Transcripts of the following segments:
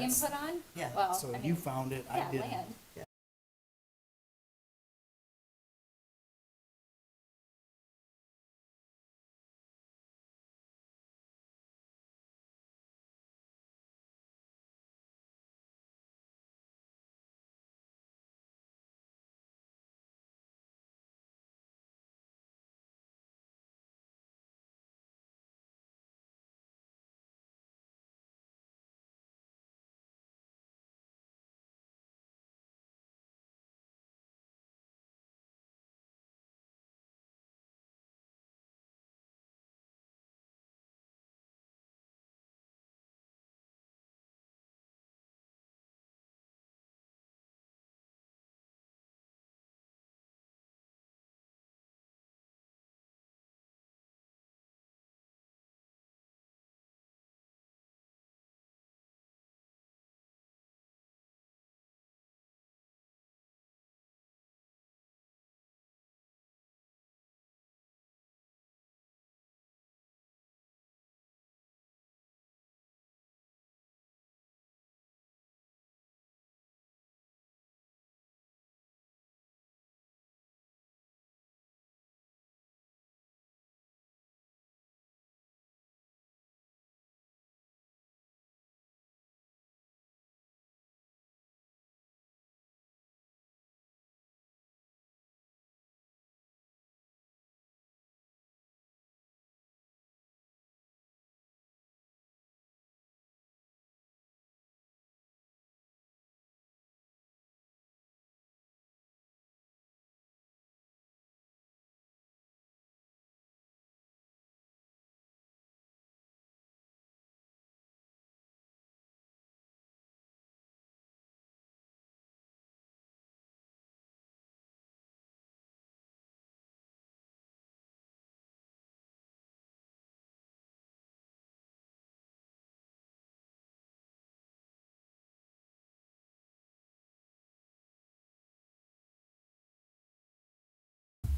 that's- input on? Yeah, Well, so I you mean, found it, I yeah, didn't. land.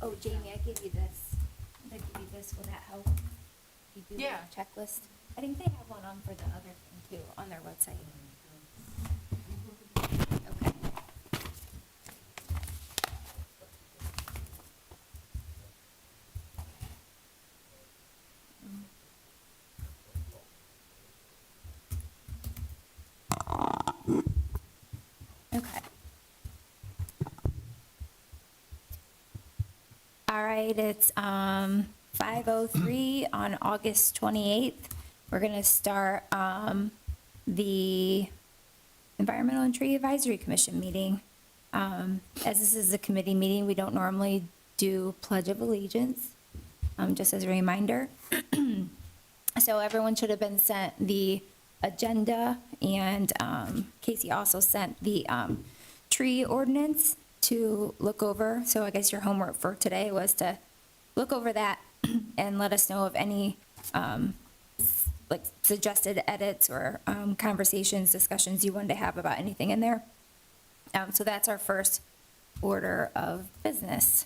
Oh, Jamie, I gave you this. I gave you this. Will that help? You do Yeah. a checklist. I think they have one on for the other thing too, on their website. Okay. Okay. All right, it's 5:03 on August 28th. We're going to start the Environmental and Tree Advisory Commission meeting. As this is a committee meeting, we don't normally do Pledge of Allegiance, just as a reminder. So everyone should have been sent the agenda, and Casey also sent the tree ordinance to look over. So I guess your homework for today was to look over that and let us know of any like suggested edits or conversations, discussions you wanted to have about anything in there. So that's our first order of business.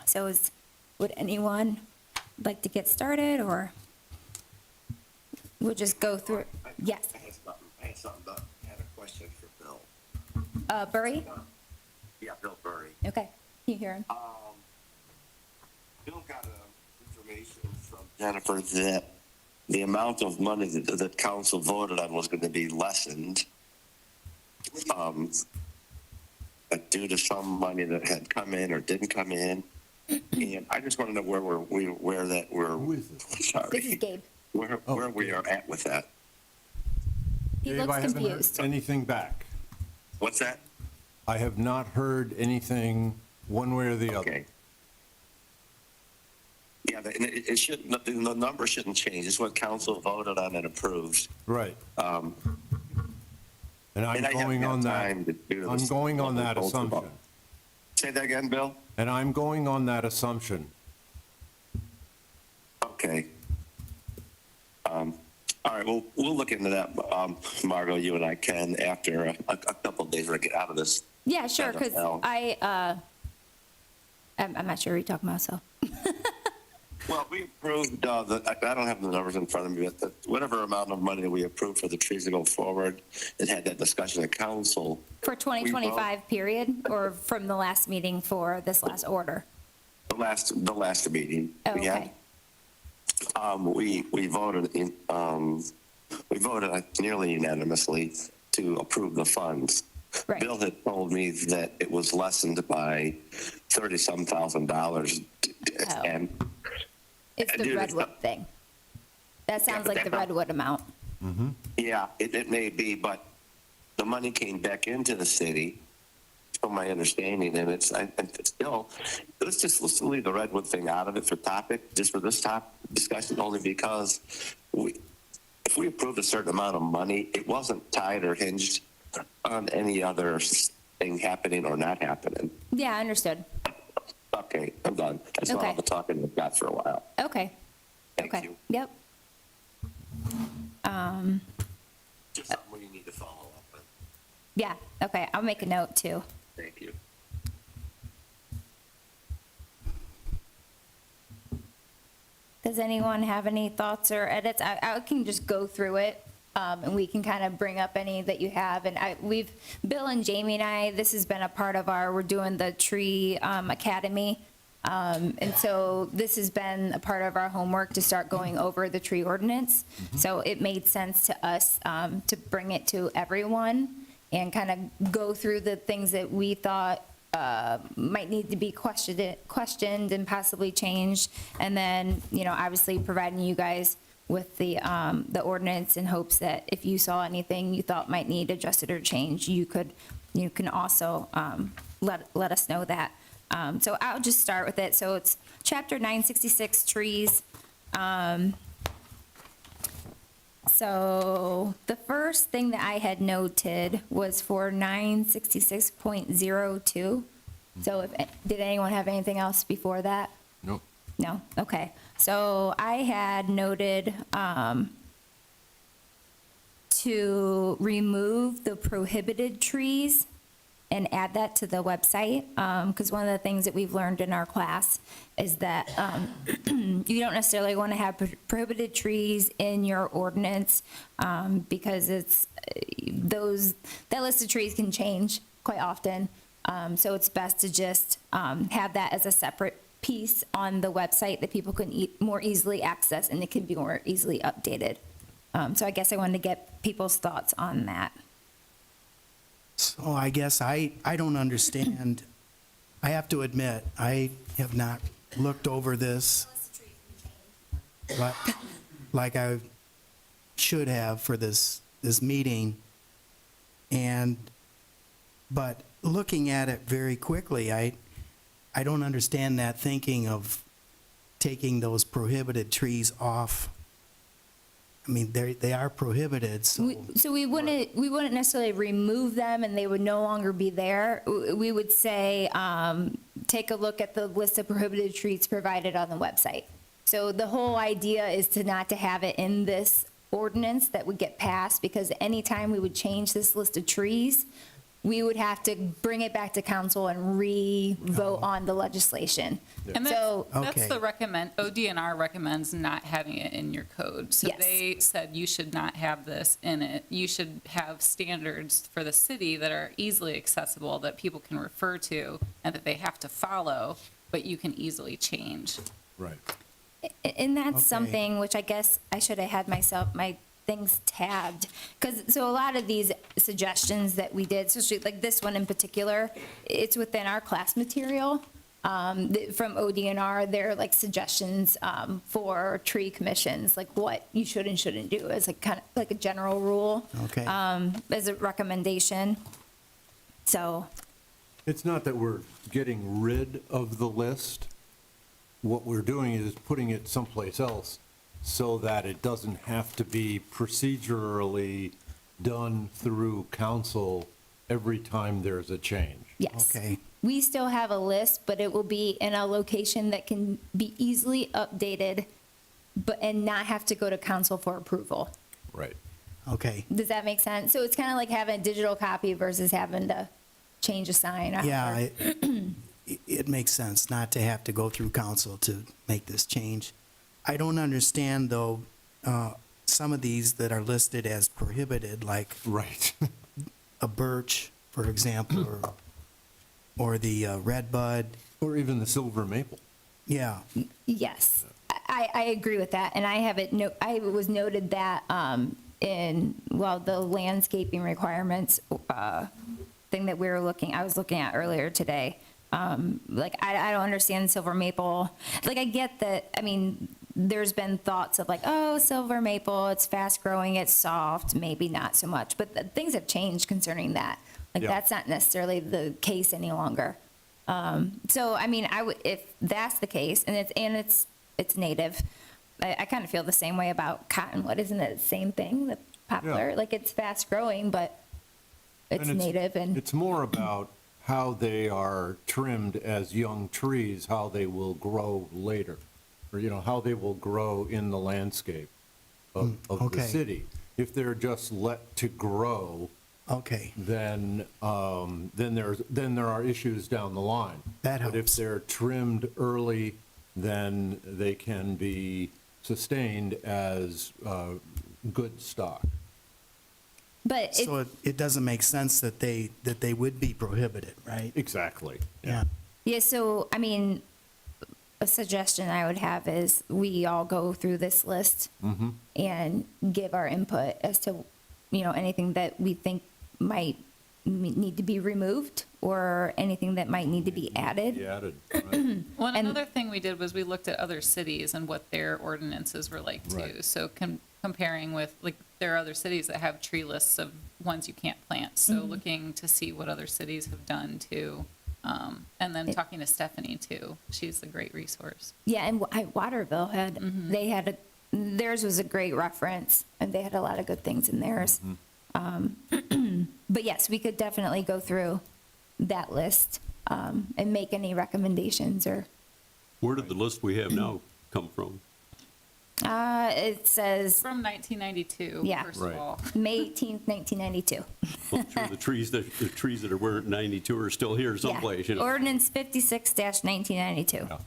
So would anyone like to get started, or we'll just go through? Yes. I had a question for Bill. Burry? Yeah, Bill Burry. Okay, can you hear him? Bill got information from Jennifer that the amount of money that council voted on was going to be lessened due to some money that had come in or didn't come in. And I just want to know Who is this? This is sorry, Gabe. where we are at with that. He Dave, looks I haven't heard confused. anything back. What's that? I have not heard anything one way or the other. Okay. Yeah, it shouldn't, the number shouldn't change. It's what council voted on and approved. Right. And I'm And I haven't going had on that, time to do I'm this. going on that Both of them. assumption. Say that again, Bill? And I'm going on that assumption. Okay. All right, we'll look into that, Margot, you and I can, after a couple of days when I get out of this. Yeah, sure, I don't because know. I'm not sure what you're talking about, so. Well, we approved, I don't have the numbers in front of me, but whatever amount of money that we approved for the trees to go forward, it had that discussion at council. For 2025 period, or from the last meeting for this last order? The last meeting Oh, we had. okay. We voted nearly unanimously to approve the funds. Right. Bill had told me that it was lessened by $30-some thousand. Oh. And It's the Dude, Redwood thing. That sounds but like the that- Redwood amount. yeah, it may be, but the money came back into the city, from my understanding, and it's still, let's leave the Redwood thing out of it for topic, just for this top discussion, only because if we approved a certain amount of money, it wasn't tied or hinged on any other thing happening or not happening. Yeah, understood. Okay, I'm done. That's all Okay. the talking we've got for a while. Okay. Thank Okay. you. Yep. Just something we need to follow up on. Yeah, okay, I'll make a note too. Thank you. Does anyone have any thoughts or edits? I can just go through it, and we can kind of bring up any that you have. And Bill and Jamie and I, this has been a part of we're doing the tree academy. And so this has been a part of our homework to start going over the tree ordinance. So it made sense to us to bring it to everyone and kind of go through the things that we thought might need to be questioned and possibly changed. And then, obviously providing you guys with the ordinance in hopes that if you saw anything you thought might need adjusted or changed, you can also let us know that. So I'll just start with it. So it's chapter 966 trees. So the first thing that I had noted was for 966.02. So did anyone have anything else before that? Nope. No? Okay. So I had noted to remove the prohibited trees and add that to the website, because one of the things that we've learned in our class is that you don't necessarily want to have prohibited trees in your ordinance, because that list of trees can change quite often. So it's best to just have that as a separate piece on the website that people can more easily access, and it can be more easily updated. So I guess I wanted to get people's thoughts on that. So I guess I don't understand. I have to admit, I have not looked over this like I should have for this meeting. But looking at it very quickly, I don't understand that thinking of taking those prohibited trees off. I mean, they are prohibited, so. So we wouldn't necessarily remove them and they would no longer be there. We would say, take a look at the list of prohibited trees provided on the website. So the whole idea is not to have it in this ordinance that would get passed, because anytime we would change this list of trees, we would have to bring it back to council and re-vote on the legislation. And So, that's Okay. the ODNR recommends not having it in your code. So Yes. they said you should not have this in it. You should have standards for the city that are easily accessible, that people can refer to, and that they have to follow, but you can easily change. Right. and that's Okay. something which I guess I should have had my things tabbed, so a lot of these suggestions that we did, especially like this one in particular, it's within our class material from ODNR. They're like suggestions for tree commissions, like what you should and shouldn't do as like kind of like a general rule. Okay. As a recommendation. So, It's not that we're getting rid of the list. What we're doing is putting it someplace else so that it doesn't have to be procedurally done through council every time there's a change. yes. Okay. We still have a list, but it will be in a location that can be easily updated, and not have to go to council for approval. Right. Okay. Does that make sense? So it's kind of like having a digital copy versus having to change a sign. or- Yeah, it makes sense not to have to go through council to make this change. I don't understand, though, some of these that are listed as prohibited, like Right. a birch, for example, or the red bud. Or even the silver maple. Yeah, Yes, I agree with that, and I have it, I was noted that in, well, the landscaping requirements thing that I was looking at earlier today. Like, I don't understand silver maple. Like, I get that, I mean, there's been thoughts of like, oh, silver maple, it's fast growing, it's soft, maybe not so much, but things have changed concerning that. Like, Yeah. that's not necessarily the case any longer. So, I mean, if that's the case, and it's native, I kind of feel the same way about cottonwood. Isn't it the same thing, the poplar? Yeah. Like, it's fast growing, but it's And native and, It's more about how they are trimmed as young trees, how they will grow later, or, how they will grow in the landscape of the okay. city. If they're just let to grow, okay, then there are issues down the line. That But if helps. they're trimmed early, then they can be sustained as good stock. but it, so it doesn't make sense that they would be prohibited, right? Exactly. Yeah, yeah, so, I mean, a suggestion I would have is we all go through this list and give our input as to, anything that we think might need to be removed or anything that might need to be added. Be added, right? Well, and And- another thing we did was we looked at other cities and what their ordinances were like too. Right. So comparing with, like, there are other cities that have tree lists of ones you can't plant. So looking to see what other cities have done too. And then talking to Stephanie too. She's a great resource. Yeah, and Waterville had, theirs was a great reference, and they had a lot of good things in theirs. But yes, we could definitely go through that list and make any recommendations or, Where did the list we have now come from? it says From 1992, Yeah. first Right. of all. May 18th, 1992. Well, I'm sure the trees that were 92 are still here Yeah. someplace, Ordinance 56-1992. Yeah.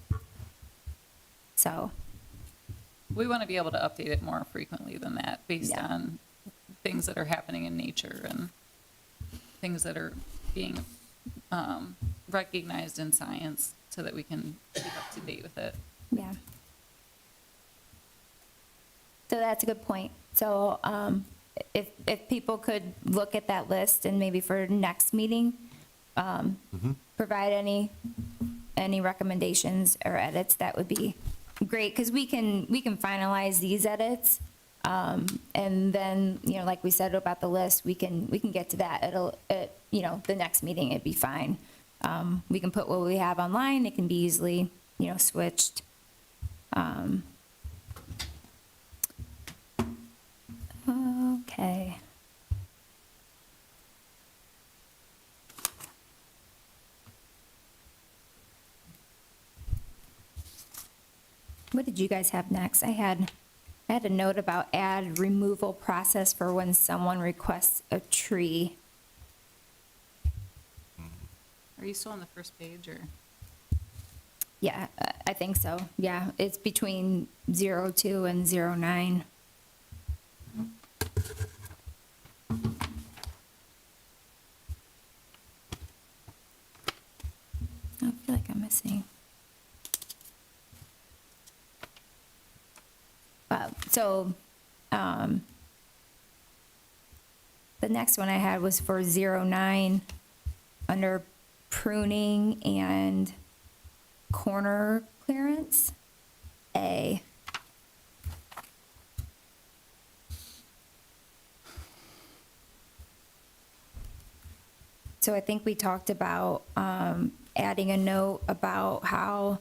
So, We want to be able to update it more frequently than that based Yeah. on things that are happening in nature and things that are being recognized in science so that we can keep up to date with it. yeah. So that's a good point. So if people could look at that list and maybe for next meeting, provide any recommendations or edits, that would be great, because we can finalize these edits. And then, like we said about the list, we can get to that. The next meeting, it'd be fine. We can put what we have online. It can be easily, switched. Okay. What did you guys have next? I had a note about add removal process for when someone requests a tree. Are you still on the first page or? Yeah, I think so. Yeah, it's between 02 and 09. I feel like I'm missing. So, the next one I had was for 09, under pruning and corner clearance, A. So I think we talked about adding a note about how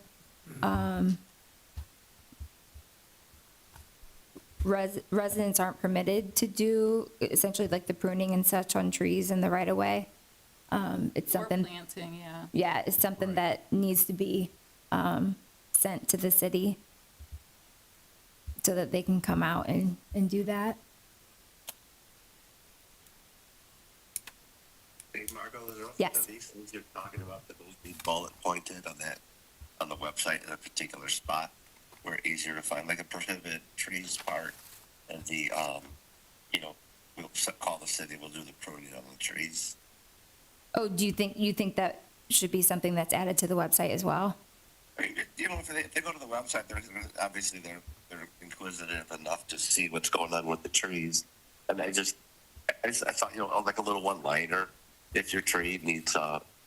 residents aren't permitted to do essentially like the pruning and such on trees in the right of way. It's Or something. planting, yeah. Yeah, it's something that needs to be sent to the city so that they can come out and do that. Margot, Yes. are these things you're talking about, that those be bullet pointed on that, on the website in a particular spot where it's easier to find, like a prohibited trees part and the, we'll call the city, we'll do the pruning on the trees. Oh, do you think that should be something that's added to the website as well? I mean, if they go to the website, obviously they're inquisitive enough to see what's going on with the trees. And I thought, like a little one-liner, if your tree needs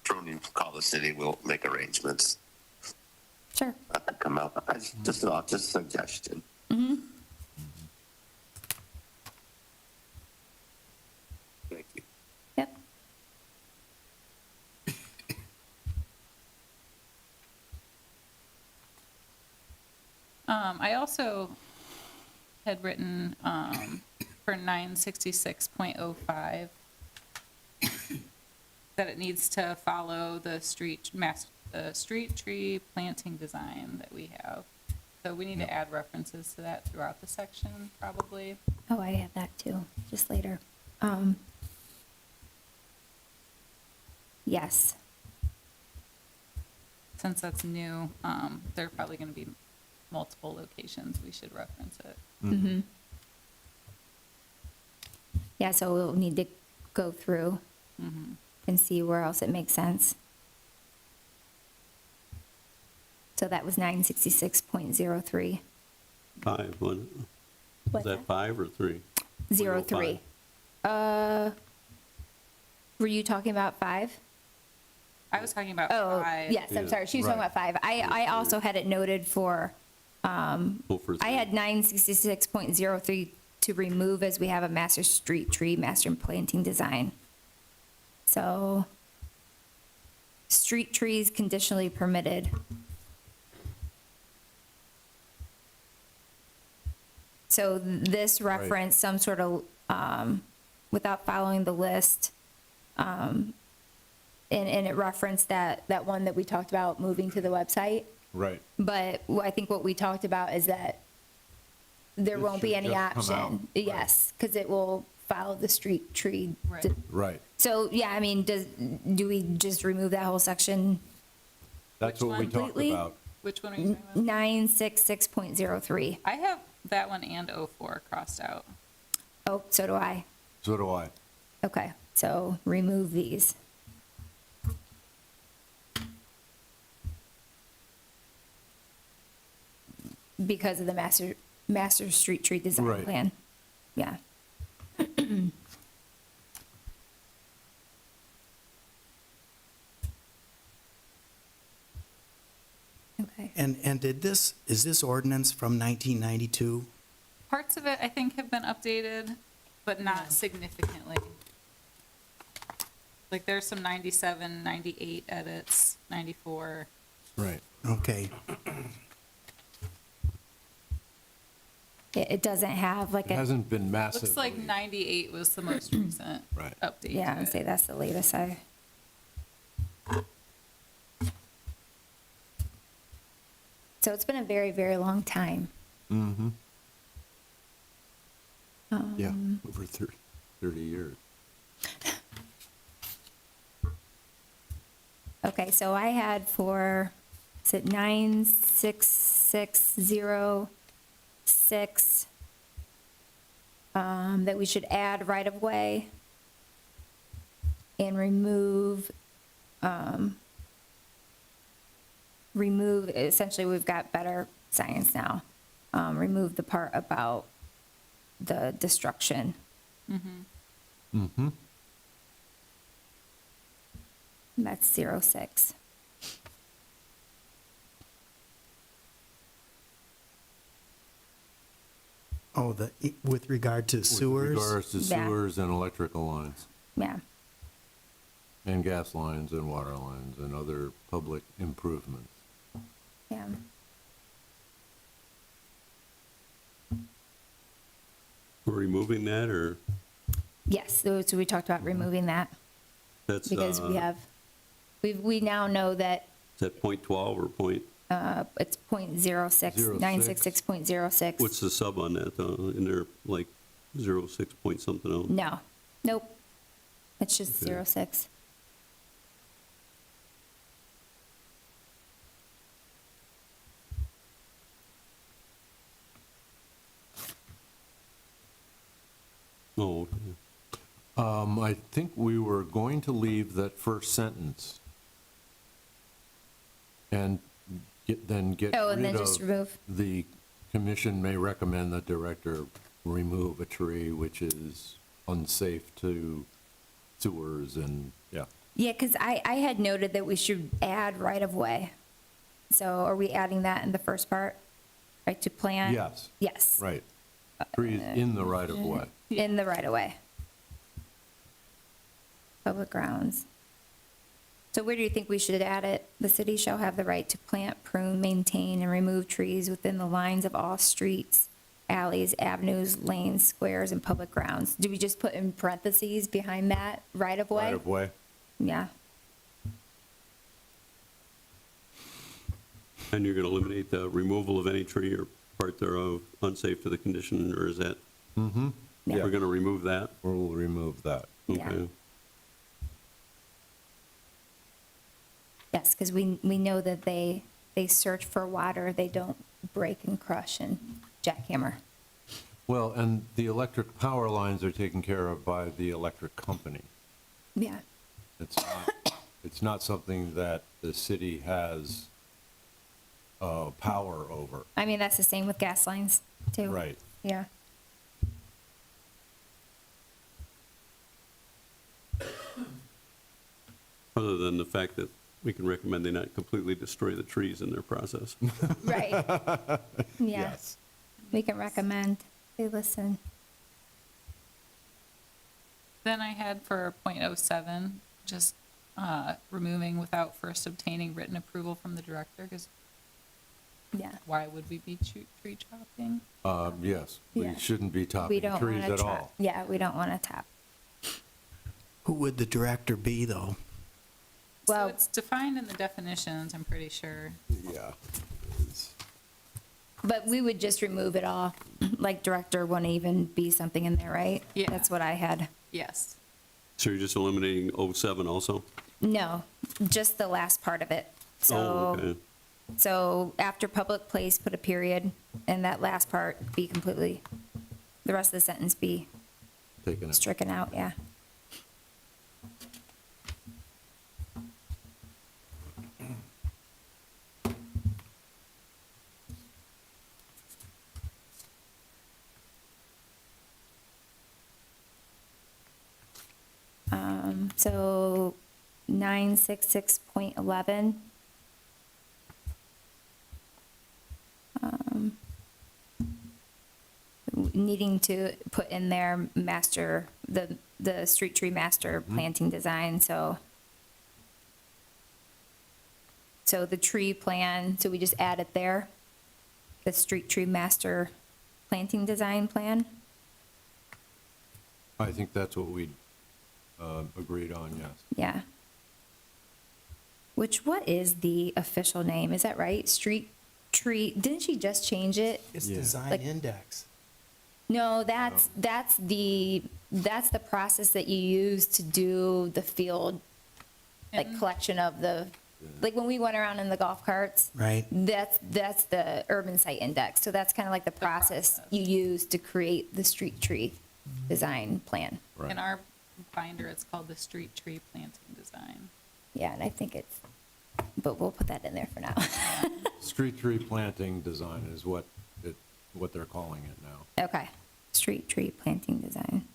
pruning, call the city, we'll make arrangements. Sure. Come out, just a suggestion. Thank you. Yep. I also had written for 966.05 that it needs to follow the street tree planting design that we have. So we need to add references to that throughout the section, probably. Oh, I have that too, just later. Yes. Since that's new, there are probably going to be multiple locations. We should reference it. Mm-hmm. Yeah, so we'll need to go through and see where else it makes sense. So that was 966.03. 5, wasn't it? What's Was that 5 or 3? 03. Were you talking about 5? I was talking about Oh, 5. yes, I'm Yeah. sorry, she was talking Right. about 5. I also had it noted for, Oh, for I 3. had 966.03 to remove as we have a master street tree, master planting design. So, street trees conditionally permitted. So this reference, some sort of, without following the list, and it referenced that one that we talked about moving to the website. Right. But I think what we talked about is that there This won't be should any just come out, option. right. Yes, because it will follow the street tree. Right. Right. So, yeah, I mean, do we just remove that whole section? That's Which what we one? talked Completely? about. Which one are you talking about? 966.03. I have that one and 04 crossed out. Oh, so do I. So do I. Okay, so remove these. Because of the master street tree design Right. plan. Yeah. Okay. And is this ordinance from 1992? Parts of it, I think, have been updated, but not significantly. Like, there's some 97, 98 edits, 94. Right. Okay. It doesn't have like It a, hasn't been massive. Looks like 98 was the most recent Right. update. yeah, to I'd say it. that's the latest I. So it's been a very, very long time. Mm-hmm. Yeah, Um, over 30 years. Okay, so I had for, is it 96606, that we should add right-of-way and remove, essentially, we've got better science now. Remove the part about the destruction. Mm-hmm. That's 06. Oh, with regard to sewers? With regards to Yeah. sewers and electrical lines, Yeah, and gas lines and water lines and other public improvements. yeah. We're removing that, or Yes, so we talked about removing that. that's, Because we have, we now know that is that .12 or point, it's .06, 966.06. what's the sub on that, in there, like 06 point something else? No, nope. It's just Okay. 06. Oh, okay. I think we were going to leave that first sentence and then get Oh, and rid then just of remove. the commission may recommend the director remove a tree which is unsafe to sewers and, yeah. Yeah, because I had noted that we should add right-of-way. So are we adding that in the first part? Right, to plan? Yes, Yes. right. Trees in the right of way. In the right-of-way. Public grounds. So where do you think we should add it? The city shall have the right to plant, prune, maintain, and remove trees within the lines of all streets, alleys, avenues, lanes, squares, and public grounds. Do we just put in parentheses behind that, right-of-way? Right of way. Yeah. And you're going to eliminate the removal of any tree or part thereof unsafe to the condition, or is that, Mm-hmm. Yeah. we're going to remove that? We'll remove that. Yeah. Okay. Yes, because we know that they search for water, they don't break and crush and jackhammer. Well, and the electric power lines are taken care of by the electric company. Yeah. It's not something that the city has power over. I mean, that's the same with gas lines, too. Right. Yeah. Other than the fact that we can recommend they not completely destroy the trees in their process. Right. Yeah. Yes. We can recommend they listen. Then I had for .07, just removing without first obtaining written approval from the director, because Yeah. why would we be tree chopping? Yes, Yeah. we shouldn't be We topping don't trees want at to all. tap. Yeah, we don't want to tap. Who would the director be, though? So Well, it's defined in the definitions, I'm pretty sure. Yeah. but we would just remove it all. Like director wouldn't even be something in there, right? Yeah. That's what I had. Yes. So you're just eliminating 07 also? No, just the last part of it. Oh, So, okay. so after public place, put a period, and that last part be completely, the rest of the sentence be Taking it. stricken out, yeah. So 966.11. Needing to put in there master, the street tree master planting design, so. So the tree plan, so we just add it there, the street tree master planting design plan? I think that's what we agreed on, yes. Yeah. What is the official name? Is that right? Street tree, didn't she just change it? It's Yeah. design Like- index. No, that's the process that you use to do the field, like And- collection of the, like when we went around in the golf carts. Right. That's the urban site index. So that's kind of like the process you use to create the street tree design plan. Right. In our binder, it's called the street tree planting design. Yeah, and I think it's, but we'll put that in there for now. Street tree planting design is what they're calling it now. Okay, street tree planting design.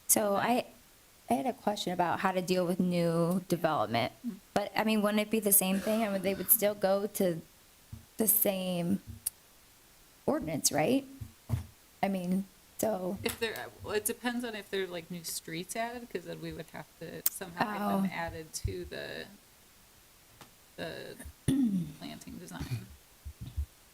So I had a question about how to deal with new development, but I mean, wouldn't it be the same thing? I mean, they would still go to the same ordinance, right? I mean, so, If there, well, it depends on if there are like new streets added, because then we would have to somehow get Oh. them added to the planting design.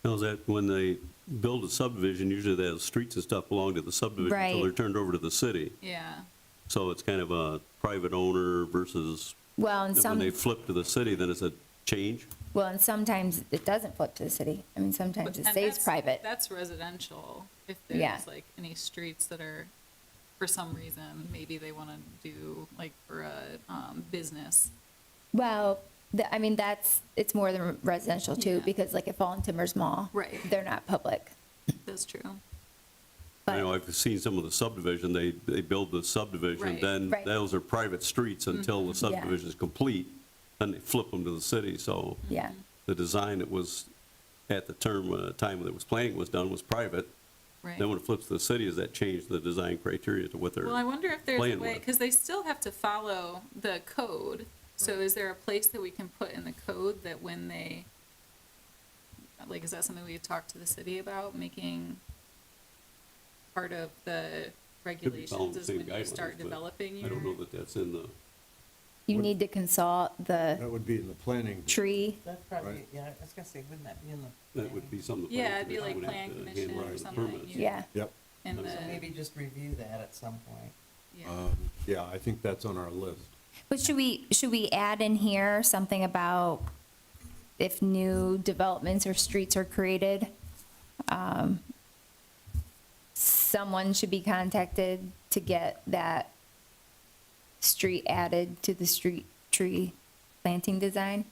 Now, is that when they build a subdivision, usually the streets and stuff belong to the subdivision until Right. they're turned over to the city. Yeah. So it's kind of a private owner versus, well, and when some, they flip to the city, then it's a change. Well, and sometimes it doesn't flip to the city. I mean, sometimes it And stays that's- private. That's residential. If Yeah. there's like any streets that are, for some reason, maybe they want to do like for a business. Well, I mean, it's more than residential too, Yeah. because like at Fallen Timbers Mall. Right. They're not public. That's true. I know, But, I've seen some of the subdivision, they build the subdivision, Right. then Right. those are private streets until the subdivision is complete, and they flip them to the city, so yeah, the design that was at the time that was planning was done was private. Right. Then when it flips to the city, does that change the design criteria to what they're Well, I wonder if there's a playing way, with? because they still have to follow the code. So is there a place that we can put in the code that when they, like, is that something we talked to the city about, making part of the Could be following regulations the is same when you guidelines, start but developing I don't know your? that that's in the, you need to consult the That would be in the planning. tree. That's probably, Right. yeah, I was gonna say, wouldn't that be in the? that would be something. the Yeah, planning it'd be like commission would plan have to commission handle or the something. permits. you- Yeah. Yep. In So the, maybe just review that at some point. yeah. Yeah, I think that's on our list. But should we add in here something about if new developments or streets are created, someone should be contacted to get that street added to the street tree planting design?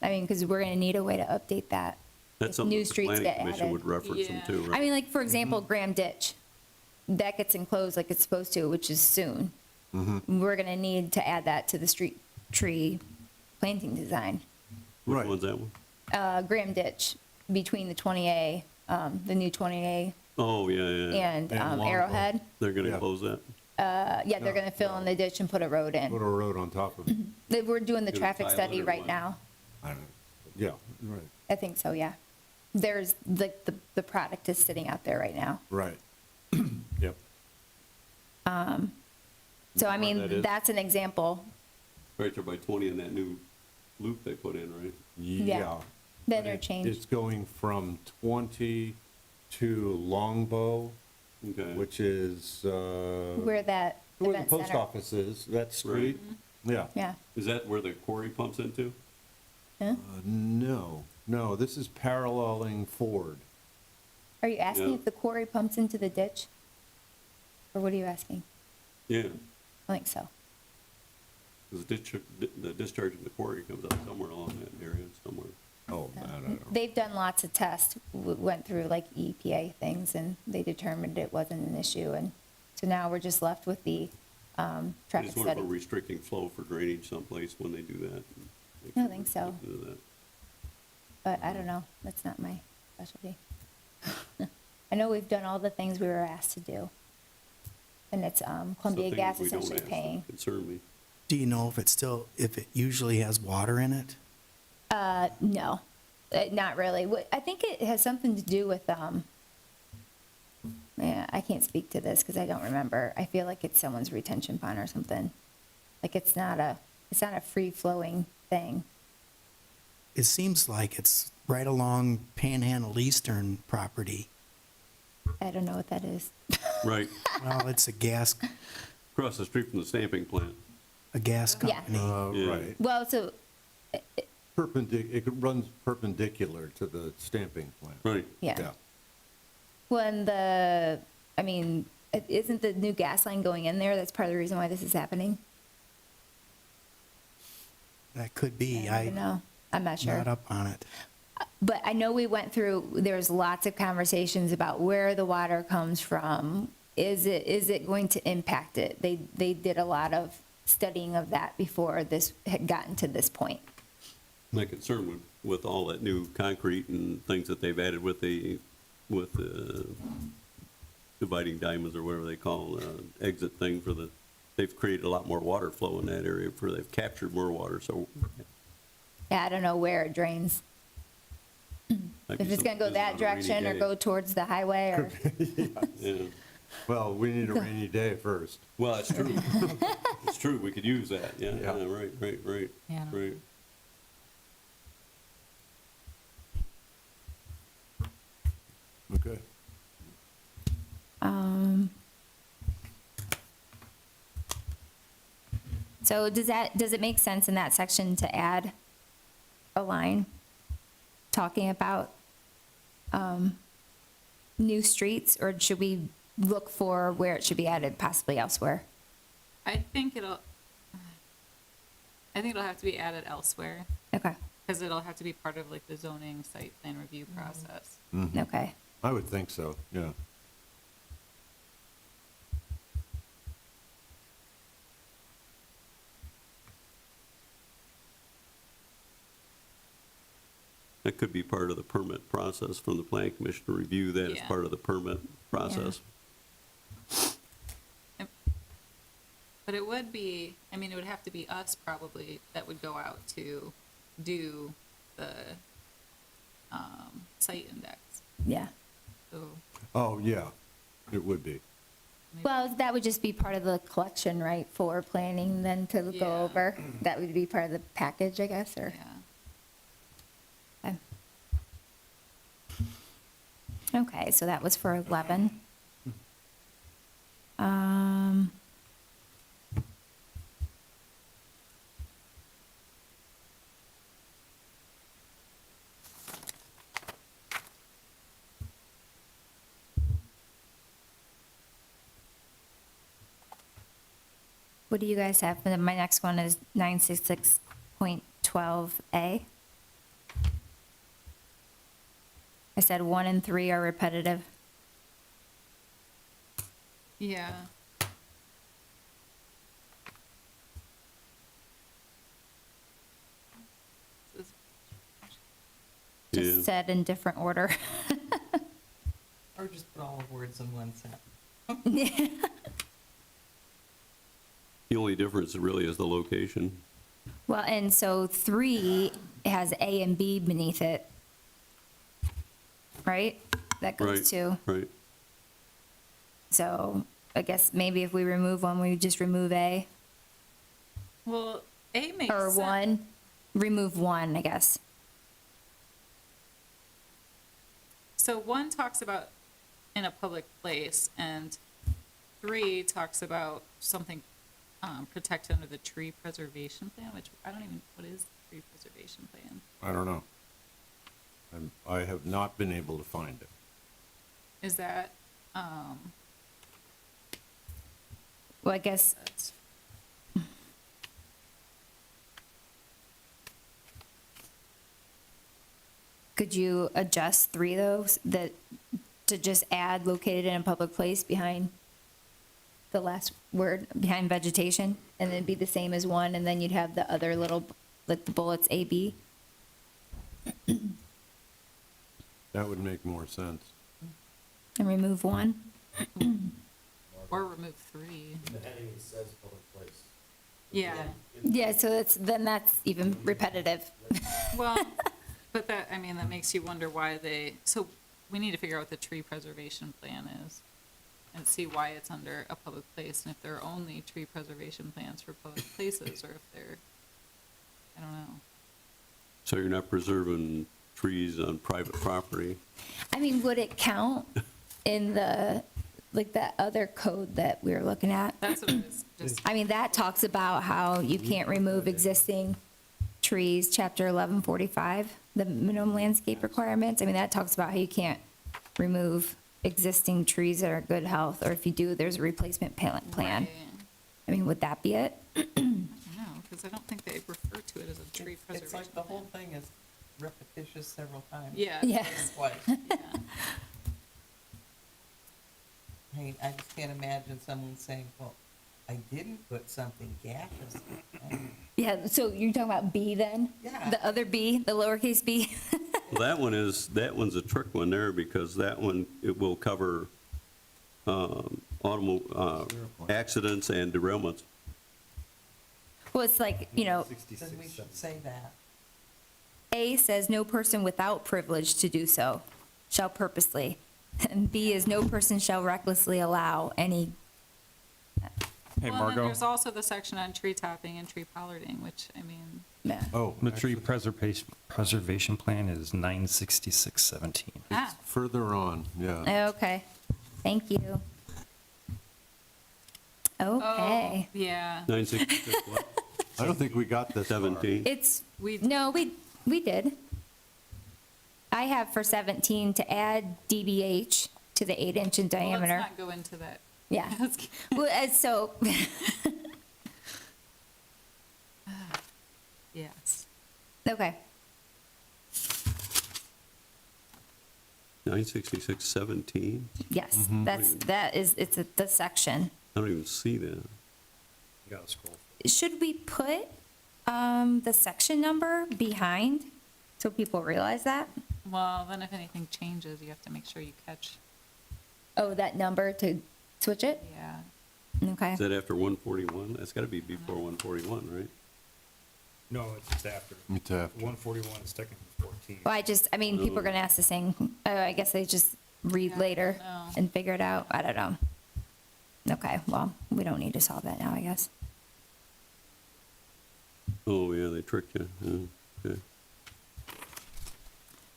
I mean, because we're gonna need a way to update that. That's if something new that the streets planning get commission added. would reference them Yeah. to, I right? mean, like, for example, Graham Ditch, that gets enclosed like it's supposed to, which is soon. We're gonna need to add that to the street tree planting design. Which Right. one's that one? Graham Ditch, between the 20A, the new 20A Oh, yeah, yeah. and And Longbow. Arrowhead. They're gonna Yeah. close that? Yeah, they're gonna fill in the ditch and put a road Put in. a road on top of it. We're doing the Gonna traffic tile it study or right what? now. Yeah, right, I think so, yeah. There's, the product is sitting out there right now. right. Yep. So I Where mean, that is? that's an example. Right there by 20 in that new loop they put in, right? Yeah. Yeah. The But interchange. It's going from 20 to Longbow, Okay. which is, Where that where the event post center. office is, that street. Yeah. Yeah. Is that where the quarry pumps into? Huh? No, this is paralleling Ford. Are you asking Yeah. if the quarry pumps into the ditch? Or what are you asking? Yeah, I think so. because the discharge of the quarry comes out somewhere along that area, somewhere. Oh, I don't know. They've done lots of tests, went through like EPA things, and they determined it wasn't an issue. And so now we're just left with the I traffic just wonder if study. we're restricting flow for drainage someplace when they do that. I don't think so. Look into that. But I don't know, that's not my specialty. I know we've done all the things we were asked to do. And it's Columbia Some Gas things we don't essentially ask that paying. Concern me. Do you know if it usually has water in it? No, not really. I think it has something to do with, yeah, I can't speak to this because I don't remember. I feel like it's someone's retention pond or something. Like it's not a free-flowing thing. It seems like it's right along Panhandle Eastern property. I don't know what that is. Right, Well, it's a gas across the street from the stamping plant. Yeah. company. Yeah. Right. Well, so, It runs perpendicular to the stamping plant. Right. yeah. When I mean, isn't the new gas line going in there? That's part of the reason why this is happening? That could be. I don't know. I'm not sure. Not up on it. But I know we went through, there's lots of conversations about where the water comes from. Is it going to impact it? They did a lot of studying of that before this had gotten to this point. My concern with all that new concrete and things that they've added with the dividing diamonds or whatever they call exit thing they've created a lot more water flow in that area they've captured more water, so. Yeah, I don't know where it drains. might If be it's gonna go something that on a rainy direction or day. go towards the highway or, Yeah. Well, we need a rainy day first. Well, that's true. It's true, we could use that, yeah, Yeah. right, Yeah. right. Okay. So does it make sense in that section to add a line talking about new streets, or should we look for where it should be added, possibly elsewhere? I think it'll have to be added elsewhere, Okay, because it'll have to be part of like the zoning site plan review process. okay. I would think so, yeah. That could be part of the permit process from the planning commission to review that as Yeah. part of the permit process. But it would be, I mean, it would have to be us probably that would go out to do the site index. Yeah. So Oh, yeah, it would be. Well, that would just be part of the collection, right, for planning then to Yeah. go over? That would be part of the package, I guess, or? yeah. Okay, so that was for 11. What do you guys have? And then my next one is 966.12A. I said 1 and 3 are repetitive. Yeah. Yeah. Just said in different order. Or just put all the words in one sentence. The only difference really is the location. Well, and so 3 has A and B beneath it. Right? That Right, goes to, right. so I guess maybe if we remove 1, we just remove A, Well, A makes or sense. 1, remove 1, I guess. So 1 talks about in a public place, and 3 talks about something protected under the tree preservation plan, which I don't even, what is the tree preservation plan? I don't know. I have not been able to find it. Is that, Well, I guess, that's, could you adjust 3 though, that, to just add located in a public place behind the last word, behind vegetation, and then be the same as 1, and then you'd have the other little, like the bullets A, B? That would make more sense. And remove 1? or remove 3. The heading says public place. Yeah, Yeah, so that's even repetitive. well, but that, I mean, that makes you wonder why so we need to figure out what the tree preservation plan is and see why it's under a public place, and if there are only tree preservation plans for public places, or if they're, I don't know. So you're not preserving trees on private property? I mean, would it count in the, like that other code that we were looking at? That's what it is, just, I mean, that talks about how you can't remove existing trees, chapter 1145, the minimum landscape requirements. I mean, that talks about how you can't remove existing trees that are good health, or if you do, there's a replacement plan. right. I mean, would that be it? I don't know, because I don't think they refer to it as a tree It's preservation like the whole plan. thing is repetitious several times. Yeah. Yeah. Twice. Yeah. I mean, I just can't imagine someone saying, well, I didn't put something gaseous. Yeah, so you're talking about B then? Yeah. The other B, the lowercase b? Well, that one's a trick one there, because that one, it will cover accidents and derailments. Well, it's like, you know, Then we should say that. A says no person without privilege to do so shall purposely. And B is no person shall recklessly allow any, Hey, Well, and then Margot, there's also the section on tree topping and tree pollarding, which, I mean, yeah. Oh, the tree actually, preservation plan is 96617. ah, further on, yeah. Okay, thank you. Okay. Yeah, 966 what? I don't think we got this far. 17? It's, we, no, we did. I have for 17 to add DBH to the 8-inch in well, let's diameter. not go into that. Yeah. Let's- Well, so, Yes. okay. 966, 17? Yes, it's the section. I don't even see that. You gotta scroll. Should we put the section number behind so people realize that? Well, then if anything changes, you have to make sure you catch, Oh, that number to switch it? yeah. Okay. Is that after 141? That's got to be before 141, right? No, it's after. It's after. 141 is technically 14. Well, I mean, people are gonna ask the same, I guess they just read Yeah, later no. and figure it out. I don't know. Okay, well, we don't need to solve that now, I guess. Oh, yeah, they tricked you. Yeah, okay.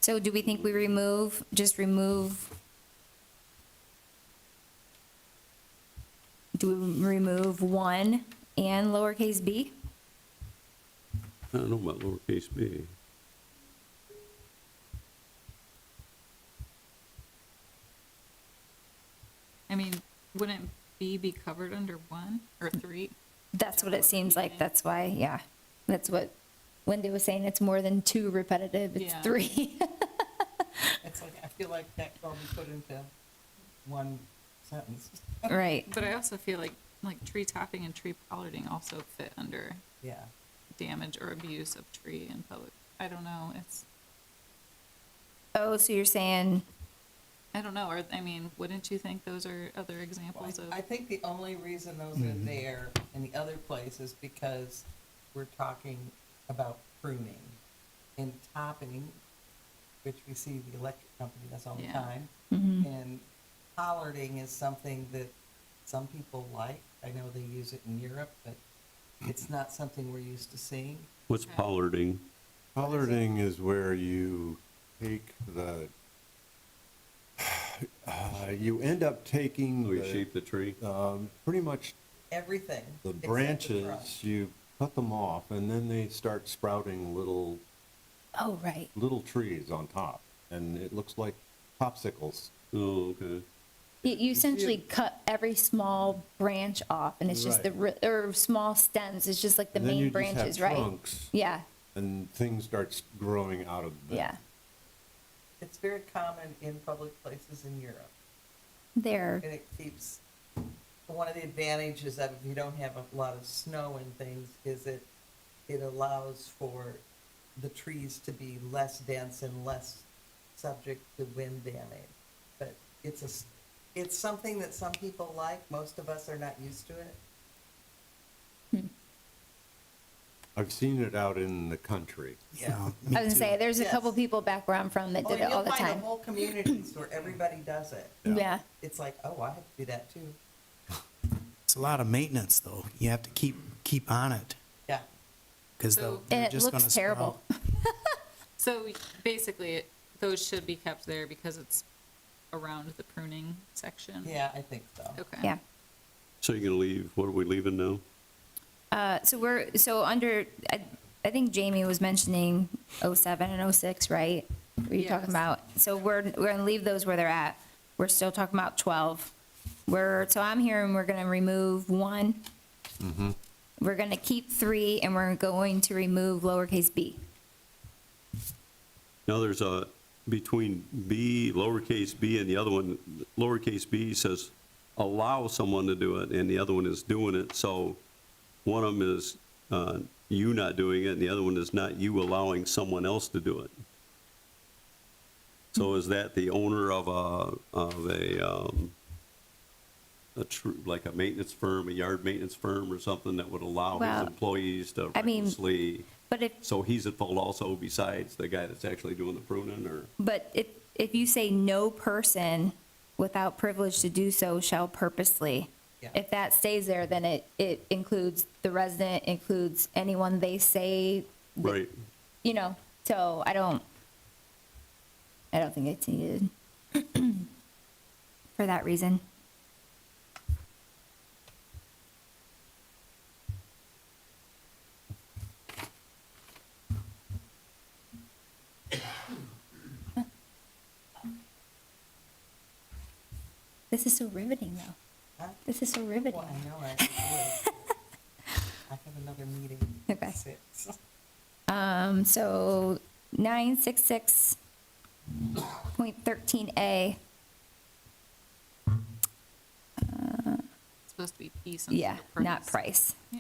So do we think we just remove? Do we remove 1 and lowercase b? I don't know about lowercase b. I mean, wouldn't B be covered under 1 or 3? That's what it seems like, that's why, yeah. That's what Wendy was saying, it's more than 2 repetitive, it's Yeah. 3. It's like, I feel like that could all be put into one sentence. Right, But I also feel like tree topping and tree pollarding also fit under Yeah. damage or abuse of tree in public. I don't know, it's, oh, so you're saying, I don't know, or, I mean, wouldn't you think those are other Well, examples of? I think the only reason those are there in the other place is because we're talking about pruning and topping, which we see the electric company does all the Yeah. time. mhm. And pollarding is something that some people like. I know they use it in Europe, but it's not something we're used to seeing. What's Okay. pollarding? Pollarding is where you take you end up taking Oh, you shape the tree? pretty much Everything. the except the branches, trunk. you cut them off, and then they start sprouting little Oh, right. trees on top, and it looks like popsicles. Oh, okay. You essentially cut every small branch off, and it's just or small stems, it's just like the And then you main just have branches, right? trunks, Yeah, and things start growing out of them. yeah. It's very common in public places in Europe. There, And it keeps, one of the advantages of if you don't have a lot of snow and things is it allows for the trees to be less dense and less subject to wind damage. But it's something that some people like, most of us are not used to it. I've seen it out in the country. Yeah. I was gonna say, there's a couple Yes. people back where I'm from that Oh, did it all the You'll find time. whole communities where everybody does it. Yeah, It's like, oh, I have to do that too. It's a lot of maintenance, though. You have to keep on it, Yeah. because So- they're and it just gonna looks terrible. sprout. So basically, those should be kept there because it's around the pruning section? Yeah, I think so. Okay. Yeah. So you're going to leave, what are we leaving now? So under, I think Jamie was mentioning 07 and 06, right? Were you talking Yes. about? So we're gonna leave those where they're at. We're still talking about 12. So I'm hearing we're gonna remove 1. We're gonna keep 3, and we're going to remove lowercase b. Now, there's a, between B, lowercase b, and the other one, lowercase b says allow someone to do it, and the other one is doing it. So one of them is you not doing it, and the other one is not you allowing someone else to do it. So is that the owner of like a maintenance firm, a yard maintenance firm or something that would allow Well, his employees to I mean- recklessly? But So he's at fault also besides the guy that's actually doing the pruning, or? if you say no person without privilege to do so shall purposely, Yeah. if that stays there, then it includes the resident, includes anyone they say that Right. So I don't think it's needed for that reason. This is so riveting, though. Huh? This is so riveting. Well, I know I would. I have another meeting Okay. at 6. So 966.13A. It's supposed to be piece instead Yeah, of not price. Yeah.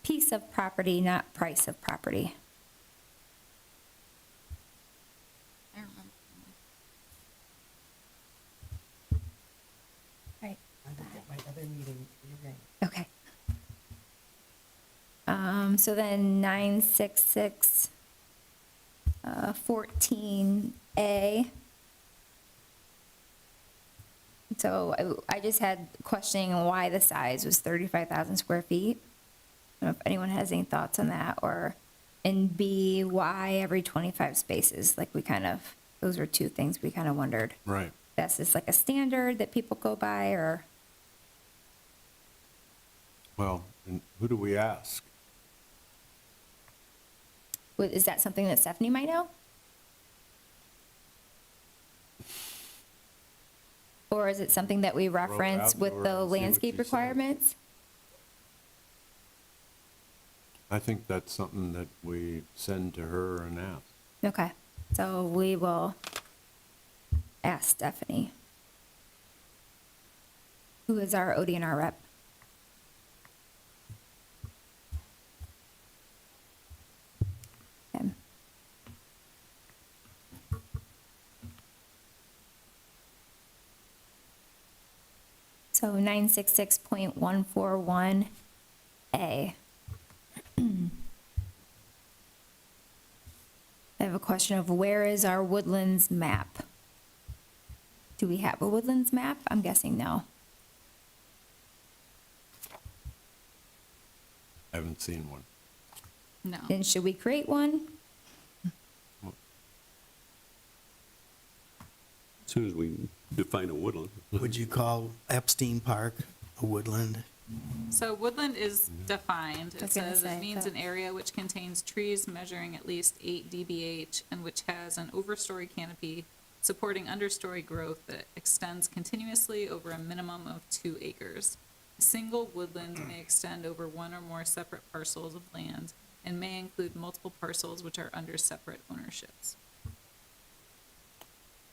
Piece of property, not price of property. I remember. Right. I will get my other meeting. You're right. Okay. So then 966, 14A. So I just had questioning why the size was 35,000 square feet. I don't know if anyone has any thoughts on that, or in B, why every 25 spaces? Like those were two things we kind of wondered. Right. That's just like a standard that people go by, or? Well, and who do we ask? Is that something that Stephanie might know? Or is it something that we reference with outdoor the and see what landscape she says. requirements? I think that's something that we send to her and ask. Okay, so we will ask Stephanie, who is our ODNR rep. Okay. So 966.141A. I have a question of where is our woodlands map? Do we have a woodlands map? I'm guessing no. I haven't seen one. No. Then should we create one? As soon as we define a woodland. Would you call Epstein Park a woodland? So woodland is defined. I It was gonna says say, it means that- an area which contains trees measuring at least 8 dBH and which has an overstory canopy supporting understory growth that extends continuously over a minimum of 2 acres. A single woodland may extend over one or more separate parcels of land and may include multiple parcels which are under separate ownerships.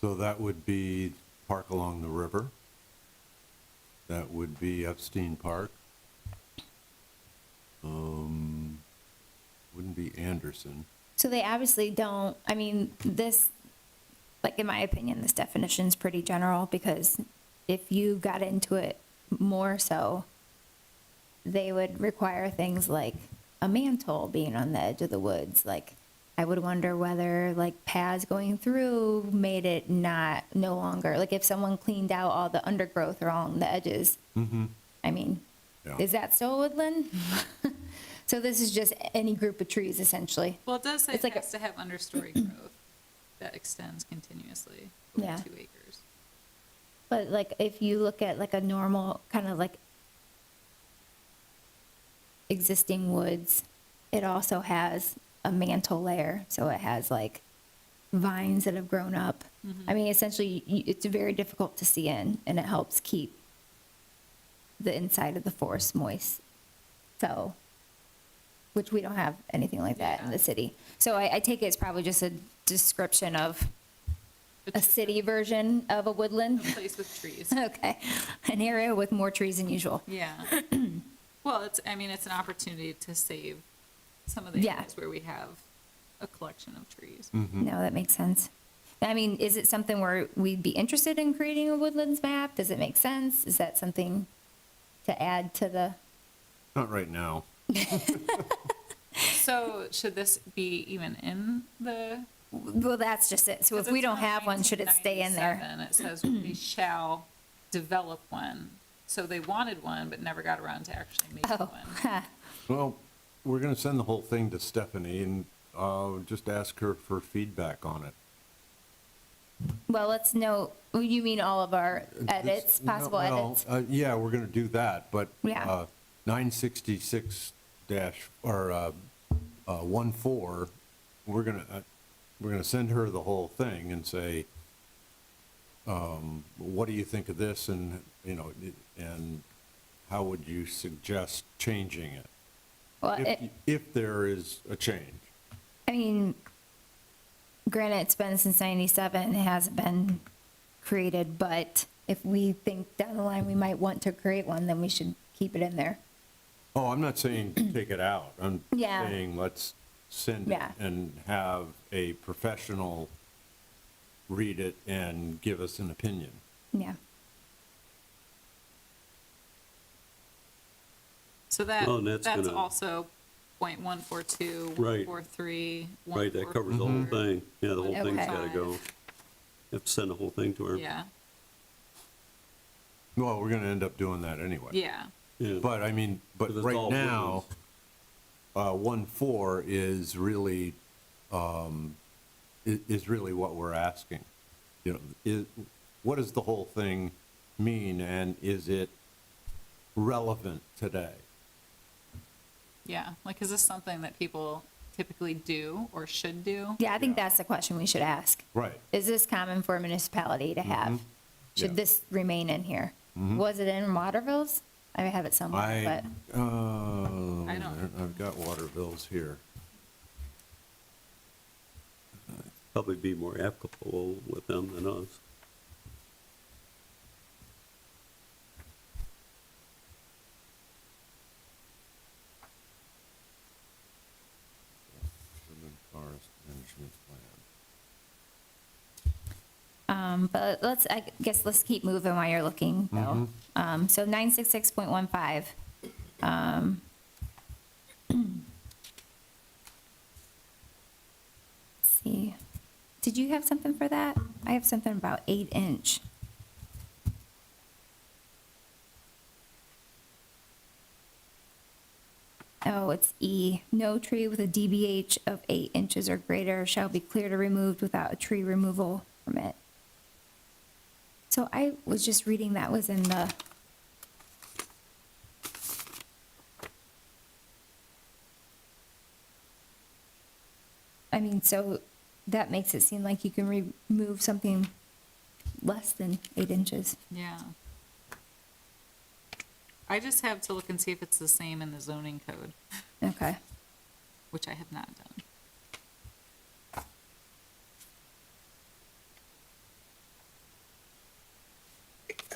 So that would be park along the river. That would be Epstein Park. Wouldn't be Anderson. So they obviously don't, I mean, this, like, in my opinion, this definition's pretty general, because if you got into it more so, they would require things like a mantle being on the edge of the woods. Like, I would wonder whether, like, paths going through made it no longer, like, if someone cleaned out all the undergrowth along the edges. I mean, Yeah. is that still a woodland? So this is just any group of trees, essentially. Well, it does say It's it like a- has to have understory growth that extends continuously over Yeah. 2 acres. But like, if you look at like a normal, kind of like existing woods, it also has a mantle layer, so it has like vines that have grown up. I mean, essentially, it's very difficult to see in, and it helps keep the inside of the forest moist. So, which we don't have anything like that in the city. So I take it it's probably just a description of a city version of a woodland. A place with trees. Okay, an area with more trees than usual. Yeah. Well, it's an opportunity to save some of the Yeah. areas where we have a collection of trees. No, that makes sense. I mean, is it something where we'd be interested in creating a woodlands map? Does it make sense? Is that something to add to the, Not right now. So should this be even in the? well, that's just it. So if we don't have one, should it stay in there? 1997, It says we shall develop one. So they wanted one, but never got around to actually making Oh, one. Well, we're going to send the whole thing to Stephanie and just ask her for feedback on it. well, let's note, you mean all of our edits, This- no, possible well, edits? Yeah, we're going to do that, but Yeah. 966 dash, or 14, we're going to send her the whole thing and say, what do you think of this, and, you know, and how would you suggest changing it? Well, If there is a change. I mean, granted, it's been since 97, it hasn't been created, but if we think down the line we might want to create one, then we should keep it in there. Oh, I'm not saying take it out. I'm Yeah. saying let's send it Yeah. and have a professional read it and give us an opinion. Yeah. So that, Well, and that's that's gonna- also .142, Right. 143, Right, that covers the whole thing. Yeah, the whole thing's Okay. gotta go. You have to send the whole thing to her. Yeah, Well, we're gonna end up doing that anyway. yeah. Yeah. But I mean, but Because it's right all now, 1.4 is really, is really what we're asking. You know, what does the whole thing mean, and is it relevant today? Yeah, like, is this something that people typically do or should do? Yeah, I think that's the question we should ask. Right. Is this common for a municipality to have? Should Yeah. this remain in here? Was it in Waterville's? I have it somewhere, I but, don't- I've got water bills here. Probably be more applicable with them than us. Urban Forest Management Plan. but I guess let's keep moving while you're looking, though. So 966.15. Let's see. Did you have something for that? I have something about 8-inch. Oh, it's E. No tree with a DBH of 8 inches or greater shall be cleared or removed without a tree removal permit. So I was just reading that was in the, I mean, so that makes it seem like you can remove something less than 8 inches. Yeah. I just have to look and see if it's the same in the zoning code, Okay. which I have not done.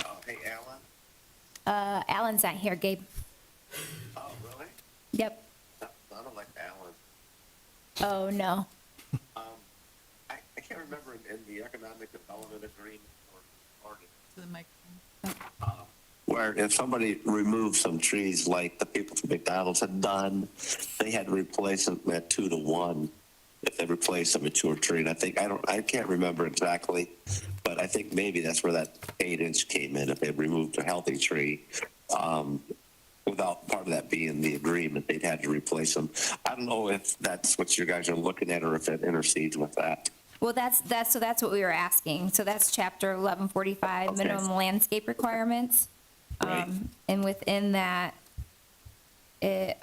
Oh, hey, Alan? Alan's not here, Gabe. Oh, really? Yep. I don't like Alan. Oh, no. I can't remember in the economic development agreement or To the microphone. where if somebody removed some trees like the people from McDonald's had done, they had to replace them at 2 to 1 if they replaced a mature tree. And I can't remember exactly, but I think maybe that's where that 8-inch came in. If they removed a healthy tree, without part of that being the agreement, they'd had to replace them. I don't know if that's what you guys are looking at or if it intercedes with that. Well, that's what we were asking. So that's chapter 1145, Okay. minimum landscape requirements. Right. And within that, it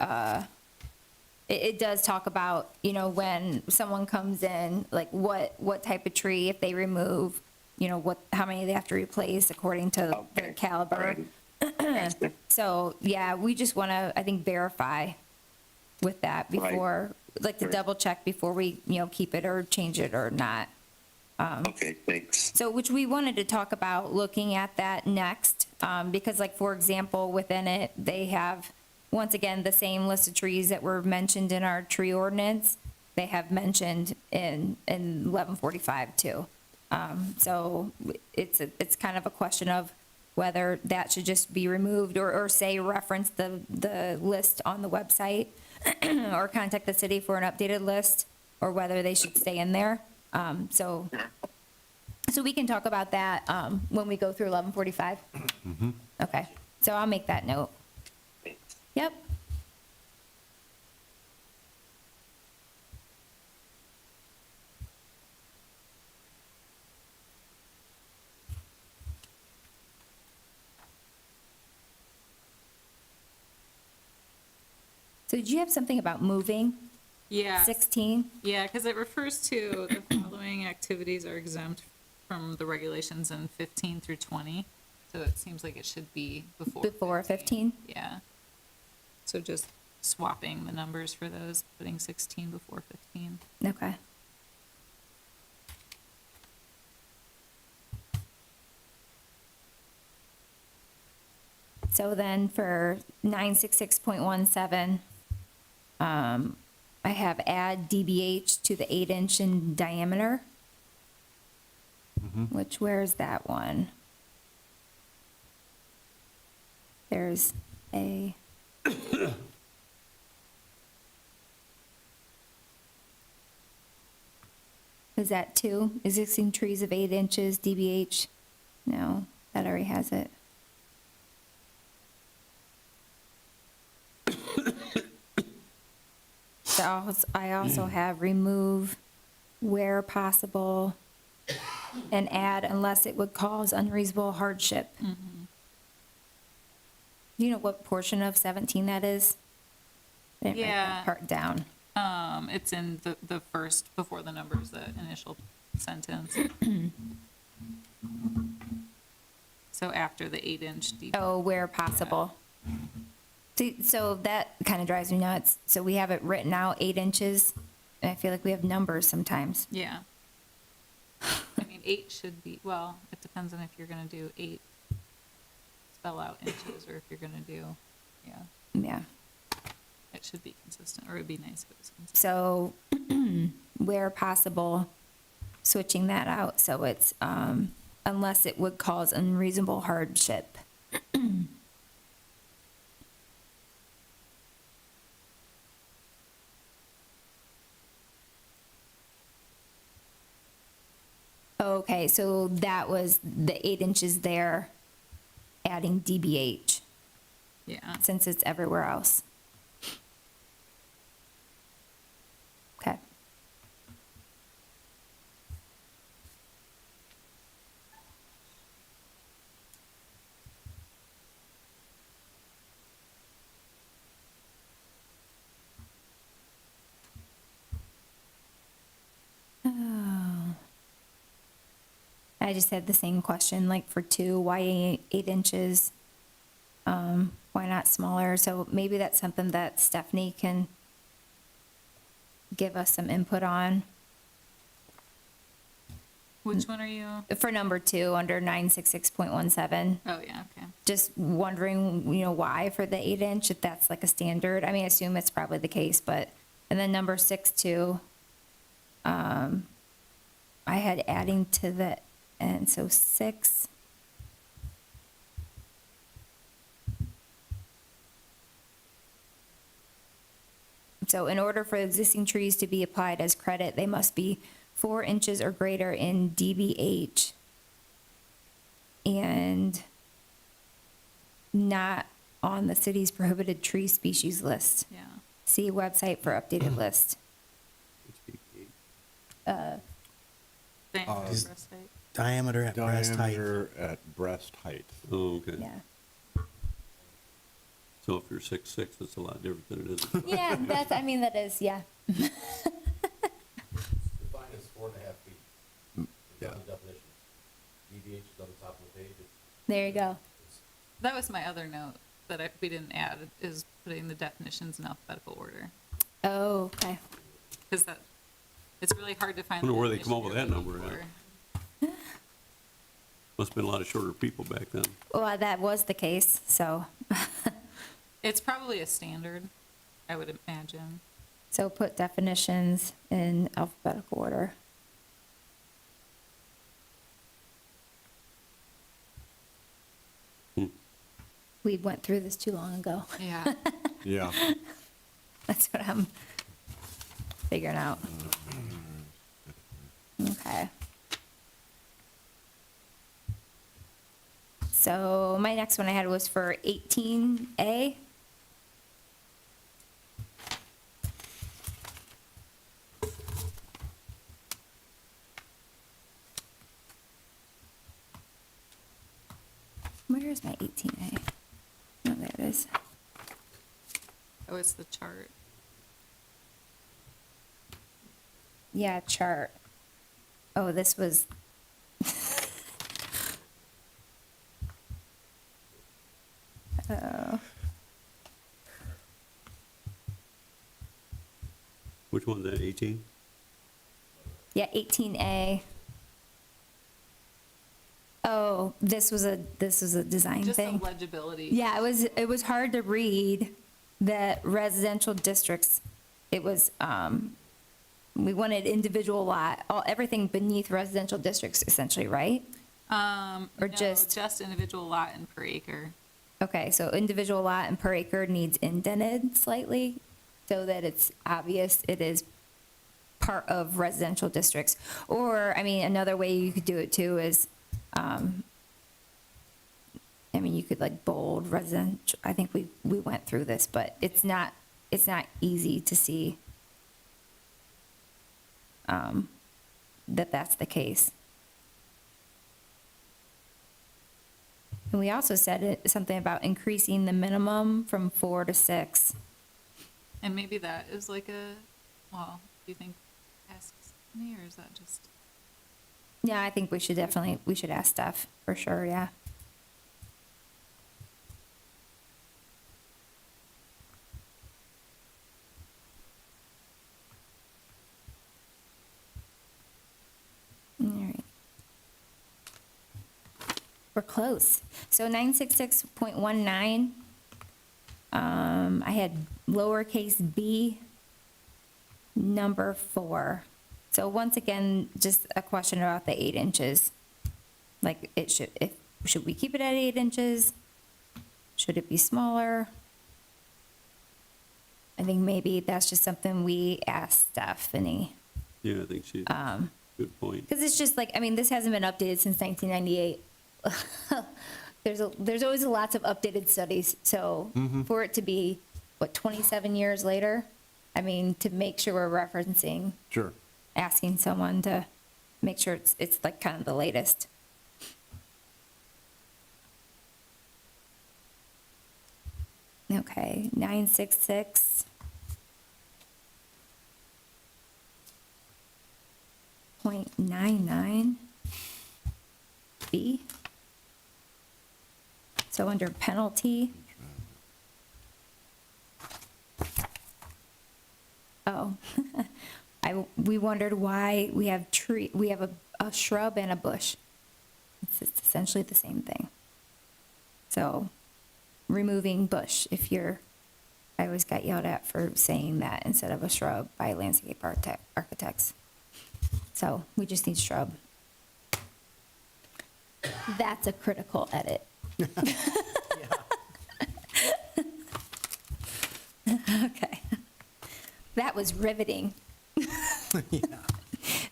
does talk about, when someone comes in, like what type of tree, if they remove, how many they have to replace according to their Okay. caliber. Alrighty. So, yeah, we just want to, I think, verify with that Right. before, like to Right. double check before we, keep it or change it or not. Okay, thanks. So, which we wanted to talk about, looking at that next, because like, for example, within it, they have, once again, the same list of trees that were mentioned in our tree ordinance, they have mentioned in 1145 too. So it's kind of a question of whether that should just be removed or say reference the list on the website or contact the city for an updated list, or whether they should stay in there. So we can talk about that when we go through 1145. Okay, so I'll make that note. Thanks. Yep. So did you have something about moving? Yeah. 16? Yeah, because it refers to the following activities are exempt from the regulations in 15 through 20, so it seems like it should be before. Before 15? Yeah. So just swapping the numbers for those, putting 16 before 15. Okay. So then for 966.17, I have add DBH to the 8-inch in diameter. Which, where's that one? There's a. Is that 2? Existing trees of 8 inches, DBH? No, that already has it. I also have remove where possible and add unless it would cause unreasonable hardship. Do you know what portion of 17 that is? I didn't write that Yeah. part down. It's in the first, before the numbers, the initial sentence. So after the 8-inch deep. Oh, where possible. See, so that kind of drives me nuts. So we have it written out 8 inches, and I feel like we have numbers sometimes. Yeah. I mean, 8 should be, well, it depends on if you're gonna do 8 spell out inches, or if you're gonna do, yeah, Yeah. it should be consistent, or it'd be nice if it was consistent. So where possible, switching that out, so it's, unless it would cause unreasonable hardship. Okay, so that was the 8 inches there, adding DBH, Yeah, since it's everywhere else. Okay. Oh. I just had the same question, like for 2, why 8 inches? Why not smaller? So maybe that's something that Stephanie can give us some input on. which one are you? For number 2, under 966.17, Oh, yeah, okay. just wondering, why for the 8 inch, if that's like a standard. I mean, I assume it's probably the case, but, and then number 6 too. I had adding to the, and so 6. So in order for existing trees to be applied as credit, they must be 4 inches or greater in DBH and not on the city's prohibited tree species list. Yeah. See website for updated list. Thank you, Is- breast height. Diameter at breast height. Diameter at breast height. Oh, okay. Yeah. So if you're 6'6", it's a lot different than it is. Yeah, that is, yeah. Defined as 4.5 feet. Yeah. On the definition. DBH is on the top of the page. There you go. That was my other note that we didn't add, is putting the definitions in alphabetical order. Oh, okay. Because it's really hard to find. Wonder the where they come up definition with you're that looking number for. Must have been a lot of shorter people back then. Well, that was the case, so, It's probably a standard, I would imagine. so put definitions in alphabetical order. We went through this too long ago. Yeah. Yeah. That's what I'm figuring out. Okay. So my next one I had was for 18A. Where is my 18A? Oh, there it is. Oh, it's the chart. Yeah, chart. Oh, this was one's that, 18? Yeah, 18A. Oh, this was a design Just the thing. legibility. Yeah, it was hard to read that residential districts, it was, we wanted individual lot, everything beneath residential districts essentially, right? Or No, just- just individual lot and per acre. Okay, so individual lot and per acre needs indented slightly so that it's obvious it is part of residential districts. Or, I mean, another way you could do it too is, I mean, you could like bold residential, I think we went through this, but it's not easy to see that that's the case. And we also said something about increasing the minimum from 4 to 6. And maybe that is like well, do you think asks me, or is that just? Yeah, I think we should ask Steph, for sure, yeah. All right. We're close. So 966.19, I had lowercase b, number 4. So once again, just a question about the 8 inches. Like should we keep it at 8 inches? Should it be smaller? I think maybe that's just something we ask Stephanie. Yeah, I think she's, good point. Because it's just like, I mean, this hasn't been updated since 1998. There's always lots of updated studies, so for it to be, 27 years later? I mean, to make sure we're referencing, Sure. asking someone to make sure it's like kind of the latest. Okay, 966. .99 B. So under penalty. Oh, we wondered why we have a shrub and a bush. It's essentially the same thing. So removing bush, I always got yelled at for saying that instead of a shrub by landscape architects. So we just need shrub. That's a critical edit. Okay. That was riveting.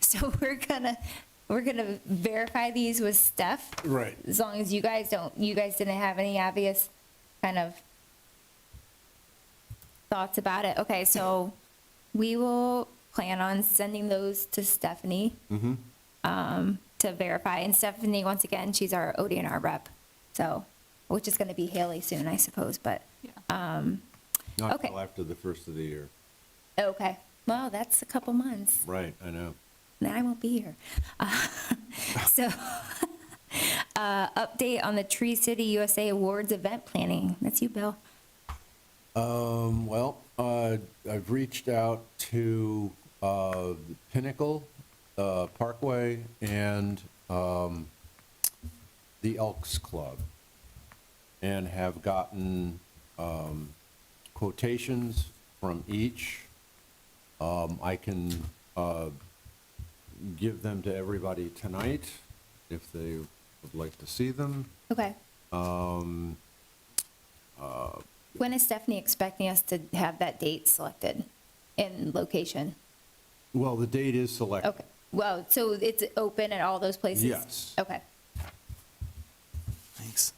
So we're gonna verify these with Steph. Right. As long as you guys didn't have any obvious kind of thoughts about it. Okay, so we will plan on sending those to Stephanie to verify. And Stephanie, once again, she's our ODNR rep, so, which is gonna be Haley soon, I suppose, but, Not Okay. until after the first of the year. okay. Well, that's a couple months. Right, I know. Then I won't be here. So, update on the Tree City USA Awards event planning. That's you, Bill. Well, I've reached out to Pinnacle Parkway and the Elks Club, and have gotten quotations from each. I can give them to everybody tonight if they would like to see them. Okay. When is Stephanie expecting us to have that date selected and location? Well, the date is selected. Okay. Well, so it's open at all those places? Yes. Okay. Thanks.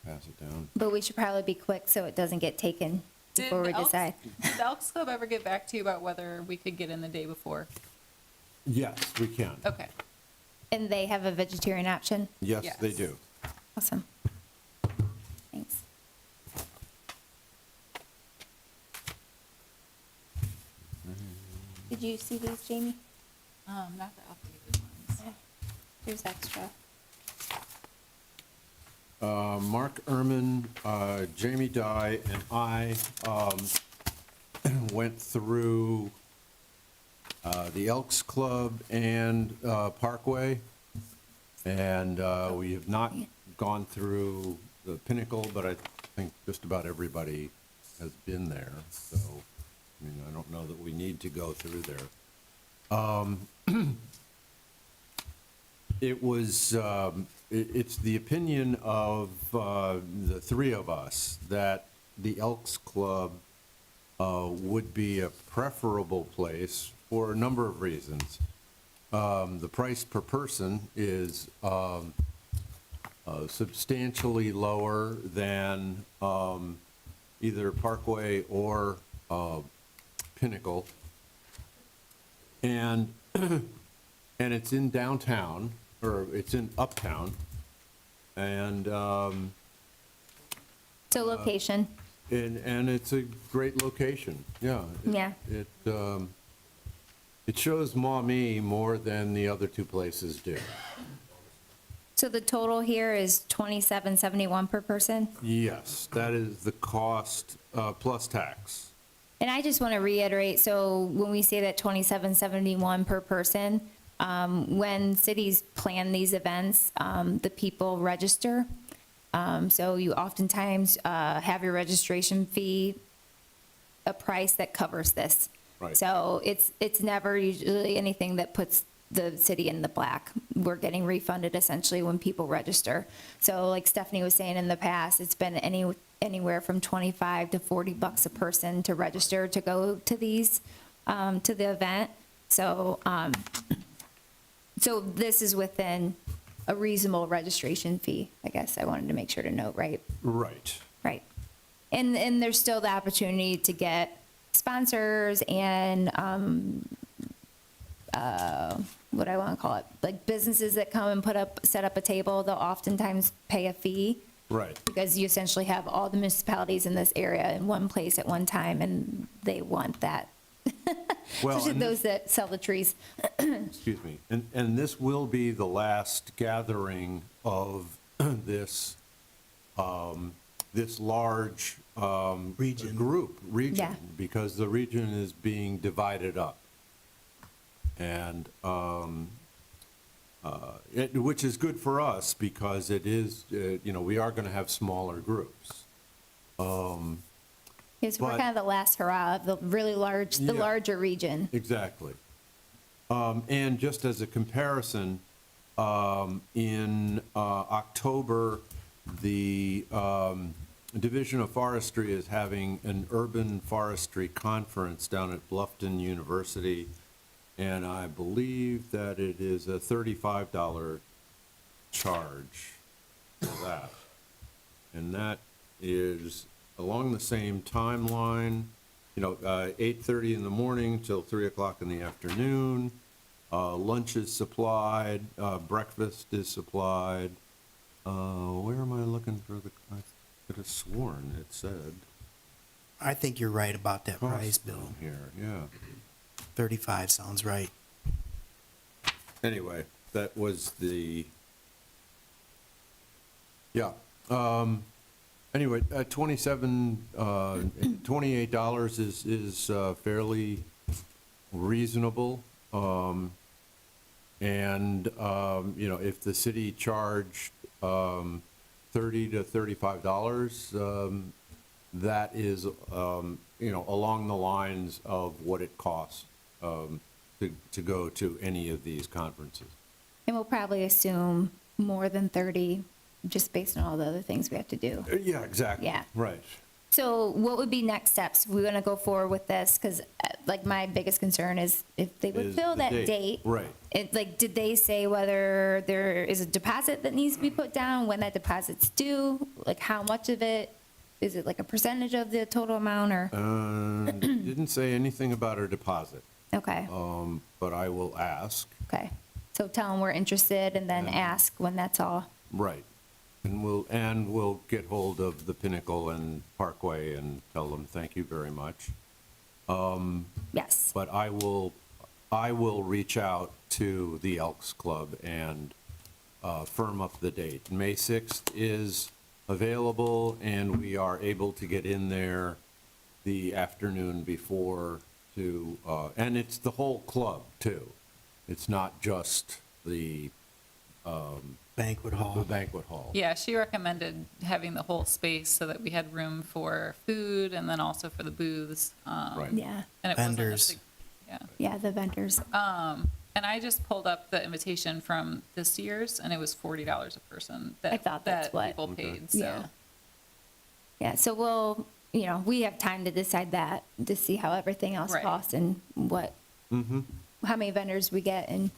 Pass it down. But we should probably be quick so it doesn't get taken before we decide. Did the Elks Club ever get back to you about whether we could get in the day before? Yes, we can. Okay. And they have a vegetarian option? Yes, they Yes. do. Awesome. Thanks. Did you see these, Jamie? Not the updated ones. Here's extra. Mark Ehrman, Jamie Dye, and I went through the Elks Club and Parkway. And we have not gone through the Pinnacle, but I think just about everybody has been there. So, I mean, I don't know that we need to go through there. It was, it's the opinion of the three of us that the Elks Club would be a preferable place for a number of reasons. The price per person is substantially lower than either Parkway or Pinnacle. And, and it's in downtown, or it's in uptown. And, So location, and it's a great location, yeah. Yeah. It shows Maumee more than the other two places do. so the total here is $27.71 per person? Yes, that is the cost plus tax. And I just want to reiterate, so when we say that $27.71 per person, when cities plan these events, the people register. So you oftentimes have your registration fee, a price that covers this. Right. So it's never usually anything that puts the city in the black. We're getting refunded essentially when people register. So like Stephanie was saying in the past, it's been anywhere from 25 to 40 bucks a person to register to go to these, to the event. So, so this is within a reasonable registration fee, I guess I wanted to make sure to note, right? Right. Right. And there's still the opportunity to get sponsors and, what I want to call it, like businesses that come and set up a table, they'll oftentimes pay a fee. Right. Because you essentially have all the municipalities in this area in one place at one time, and they want that. Well, Especially and those that sell the trees. excuse me, and this will be the last gathering of this, this large Region. region, Yeah. because the region is being divided up. And, which is good for us, because it is, you know, we are going to have smaller groups. Because we're But- kind of the last hurrah of the really large, the Yeah. larger region. Exactly. And just as a comparison, in October, the Division of Forestry is having an urban forestry conference down at Bluffton University, and I believe that it is a $35 charge for that. And that is along the same timeline, you know, 8:30 in the morning till 3 o'clock in the afternoon. Lunch is supplied, breakfast is supplied. Where am I looking for the, I could have sworn it said. I think you're right about that price, cost Bill. Here, yeah. 35 sounds right. Anyway, that was the, yeah. Anyway, $28 is fairly reasonable. And, you know, if the city charged $30 to $35, that is, you know, along the lines of what it costs to go to any of these conferences. And we'll probably assume more than 30, just based on all the other things we have to do. Yeah, exactly. Yeah. Right. So what would be next steps? We're going to go forward with this, because like my biggest concern is if they would Is fill the that date. date. Right. It, like, did they say whether there is a deposit that needs to be put down, when that deposit's due? Like, how much of it? Is it like a percentage of the total amount, or? Didn't say anything about a deposit, Okay, but I will ask. okay. So tell them we're interested, and then ask when that's all. Right. And we'll get hold of the Pinnacle and Parkway and tell them, thank you very much. Yes. But I will reach out to the Elks Club and firm up the date. May 6th is available, and we are able to get in there the afternoon before to, and it's the whole club, too. It's not just the Banquet hall. banquet hall. Yeah, she recommended having the whole space so that we had room for food and then also for the booths. Right. Yeah, And it wasn't a Vendors. sig- Yeah. yeah, the vendors. And I just pulled up the invitation from this year's, and it was $40 a person that, I thought that's that what- people paid, so. Yeah. Yeah, so we'll, you know, we have time to decide that, to see how everything else Right. costs and what, how many vendors we get, and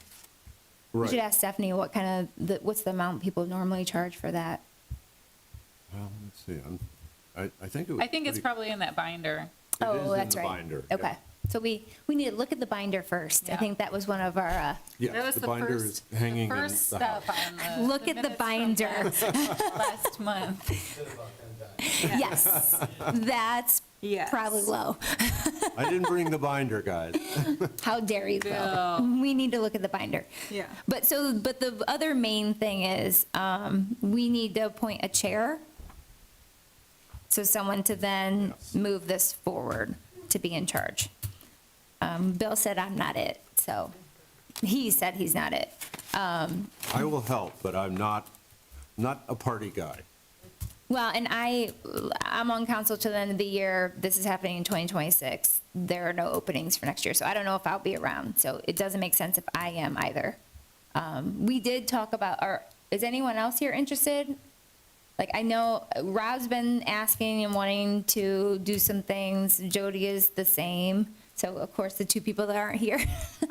we should Right. ask Stephanie what kind of, what's the amount people normally charge for that? Well, let's see, I think it was. I think it's pretty- probably in that binder. It is Oh, in that's the right. binder, yeah. Okay, so we need to look at the binder first. I Yeah. think that was one of our, That Yes, was the binder is first- hanging in the first the step house. on the. Look at the minutes from binder. Last month. yes, that's Yes. probably low. I didn't bring the binder, guys. How dare you, Bill? Bill. We need to look at the binder. Yeah. But the other main thing is, we need to appoint a chair. So someone to then move this forward to be in charge. Bill said I'm not it, so he said he's not it. I will help, but I'm not a party guy. Well, and I'm on council till the end of the year. This is happening in 2026. There are no openings for next year, so I don't know if I'll be around. So it doesn't make sense if I am either. We did talk about, is anyone else here interested? Like, I know Rob's been asking and wanting to do some things. Jody is the same. So of course, the two people that aren't here.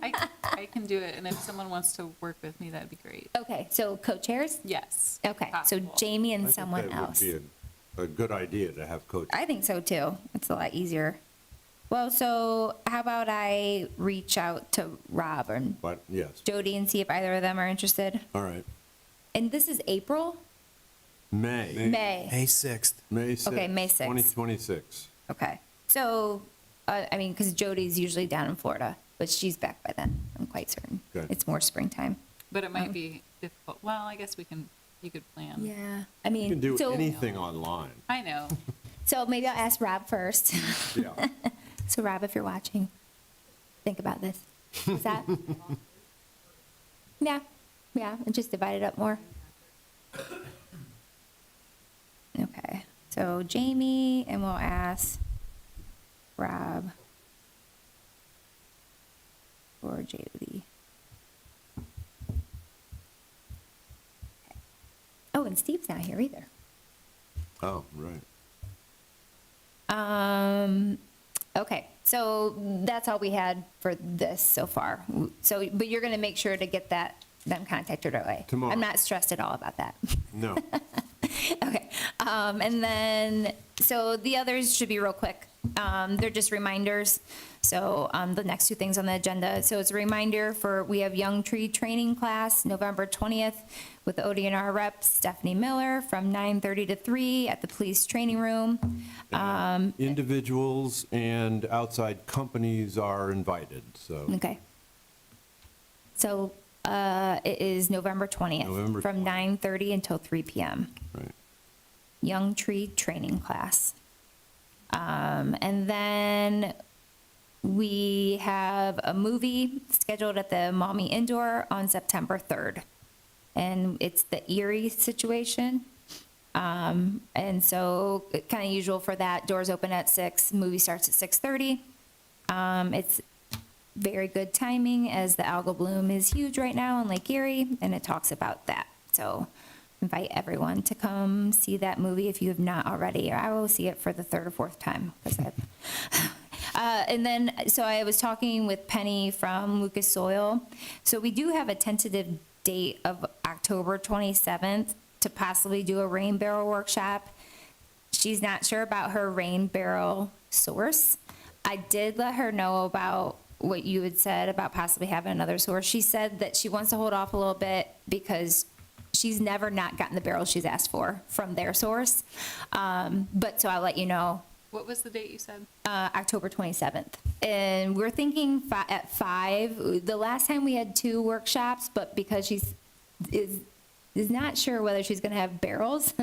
I can do it, and if someone wants to work with me, that'd be great. Okay, so co-chairs? Yes. Okay, so possible. Jamie I and think someone that else. would be a good idea to have coaches. I think so too. It's a lot easier. Well, so how about I reach out to Rob and But yes, Jody and see if either of them are interested? all right. And this is April? May May. May 6th. 6th. Okay, May 6th. 2026. Okay. So, I mean, because Jody's usually down in Florida, but she's back by then, I'm quite certain. Okay. It's more springtime. But it might be difficult. Well, I guess you could plan. Yeah. I You mean, can do so, anything online. I know. so maybe I'll ask Rob first. Yeah. So Rob, if you're watching, think about this. Is that? Yeah, and just divide it up more. Okay, so Jamie, and we'll ask Rob or Jody. Okay. Oh, and Steve's not here either. Oh, right. Okay, so that's all we had for this so far. So, but you're gonna make sure to get them contacted right away. Tomorrow. I'm not stressed at all about that. No. Okay, and then, so the others should be real quick. They're just reminders. So, the next two things on the agenda. So it's a reminder we have Young Tree Training Class, November 20th, with the ODNR rep Stephanie Miller from 9:30 to 3 at the police training room. Individuals and outside companies are invited, so. Okay. So, it is November 20th. November From 20th. 9:30 until 3 PM. Right. Young Tree Training Class. And then we have a movie scheduled at the Maumee Indoor on September 3rd. And it's the Erie situation. And so kind of usual for that, doors open at 6, movie starts at 6:30. It's very good timing as the algal bloom is huge right now in Lake Erie, and it talks about that. So invite everyone to come see that movie if you have not already. I will see it for the third or fourth time. And then, so I was talking with Penny from Lucas Soil. So we do have a tentative date of October 27th to possibly do a rain barrel workshop. She's not sure about her rain barrel source. I did let her know about what you had said about possibly having another source. She said that she wants to hold off a little bit because she's never not gotten the barrel she's asked for from their source. But so I'll let you know, What was the date you said? October 27th. And we're thinking at 5. The last time we had 2 workshops, but because is not sure whether she's going to have barrels,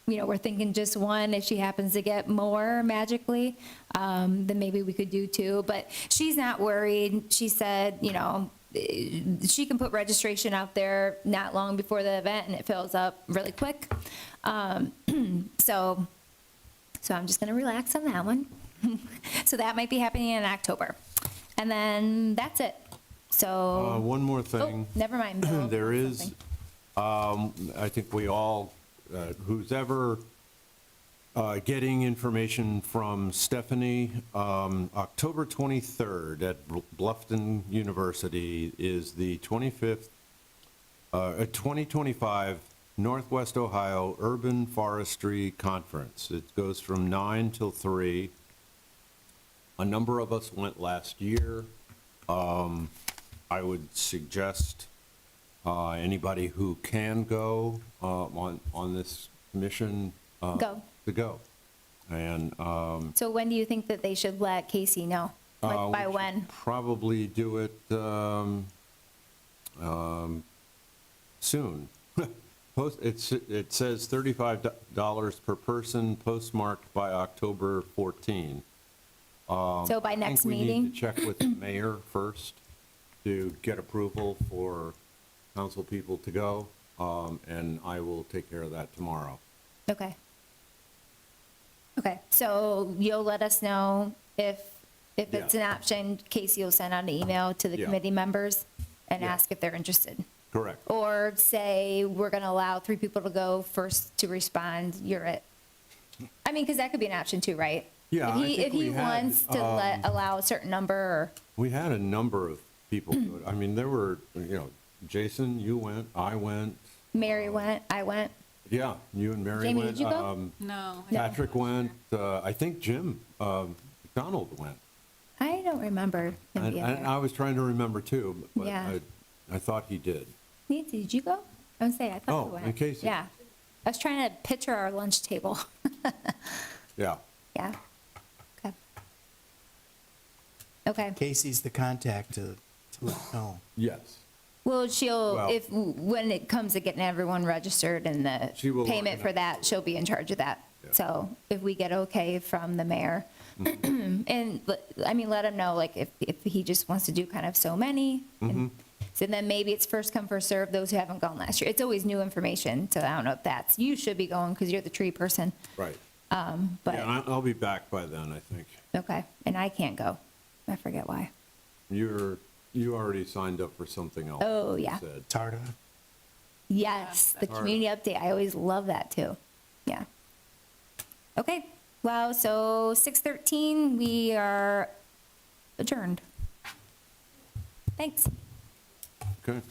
we're thinking just one. If she happens to get more magically, then maybe we could do two. But she's not worried. She said, she can put registration out there not long before the event, and it fills up really quick. So I'm just going to relax on that one. So that might be happening in October. And then that's it. So, One more oh, thing. never mind. Bill. There is, Something. I think we all, who's ever getting information from Stephanie, October 23rd at Bluffton University is the 2025 Northwest Ohio Urban Forestry Conference. It goes from 9 till 3. A number of us went last year. I would suggest anybody who can go on this mission Go. to go. And So when do you think that they should let Casey know? Like by we should when? Probably do it soon. It says $35 per person, postmarked by October 14. So by next I think we meeting? need to check with the mayor first to get approval for council people to go, and I will take care of that tomorrow. Okay. Okay, so you'll let us know if it's an option. Casey will send out an email to the Yeah. committee members and Yeah. ask if they're interested. Correct. Or say, we're going to allow 3 people to go, first to respond, you're it. I mean, because that could be an option too, right? Yeah, If I he, think if he we had, wants to allow a certain number, or, We had a number of people do it. I mean, there were, Jason, you went, I went, Mary went, I went. yeah, you and Mary Jamie, went. did you go? No. Patrick went, I think Jim McDonald went. I don't remember him And being and there. I was trying to remember too, but Yeah. I thought he did. Nancy, did you go? I was saying, I thought Oh, you went. and Casey. Yeah. I was trying to picture our lunch table. Yeah. Yeah. Okay. Okay. Casey's the contact to let know. Yes. Well, she'll, Well- when it comes to getting everyone registered and She will the payment for organize that, she'll be in charge of that. Yeah. So if we get okay from the mayor, Mm-hmm. and, I mean, let him know, like, if he just wants to do kind of so many. Mm-hmm. So then maybe it's first come, first serve, those who haven't gone last year. It's always new information, so I don't know if that's, you should be going because you're the tree person. Right. But, Yeah, and I'll be back by then, I think. okay, and I can't go. I forget why. You already signed up for something else. Oh, you yeah. said. Tarda? Yes, the All right. community update, I always love that too. Yeah. Okay, well, so 6:13, we are adjourned. Thanks. Okay.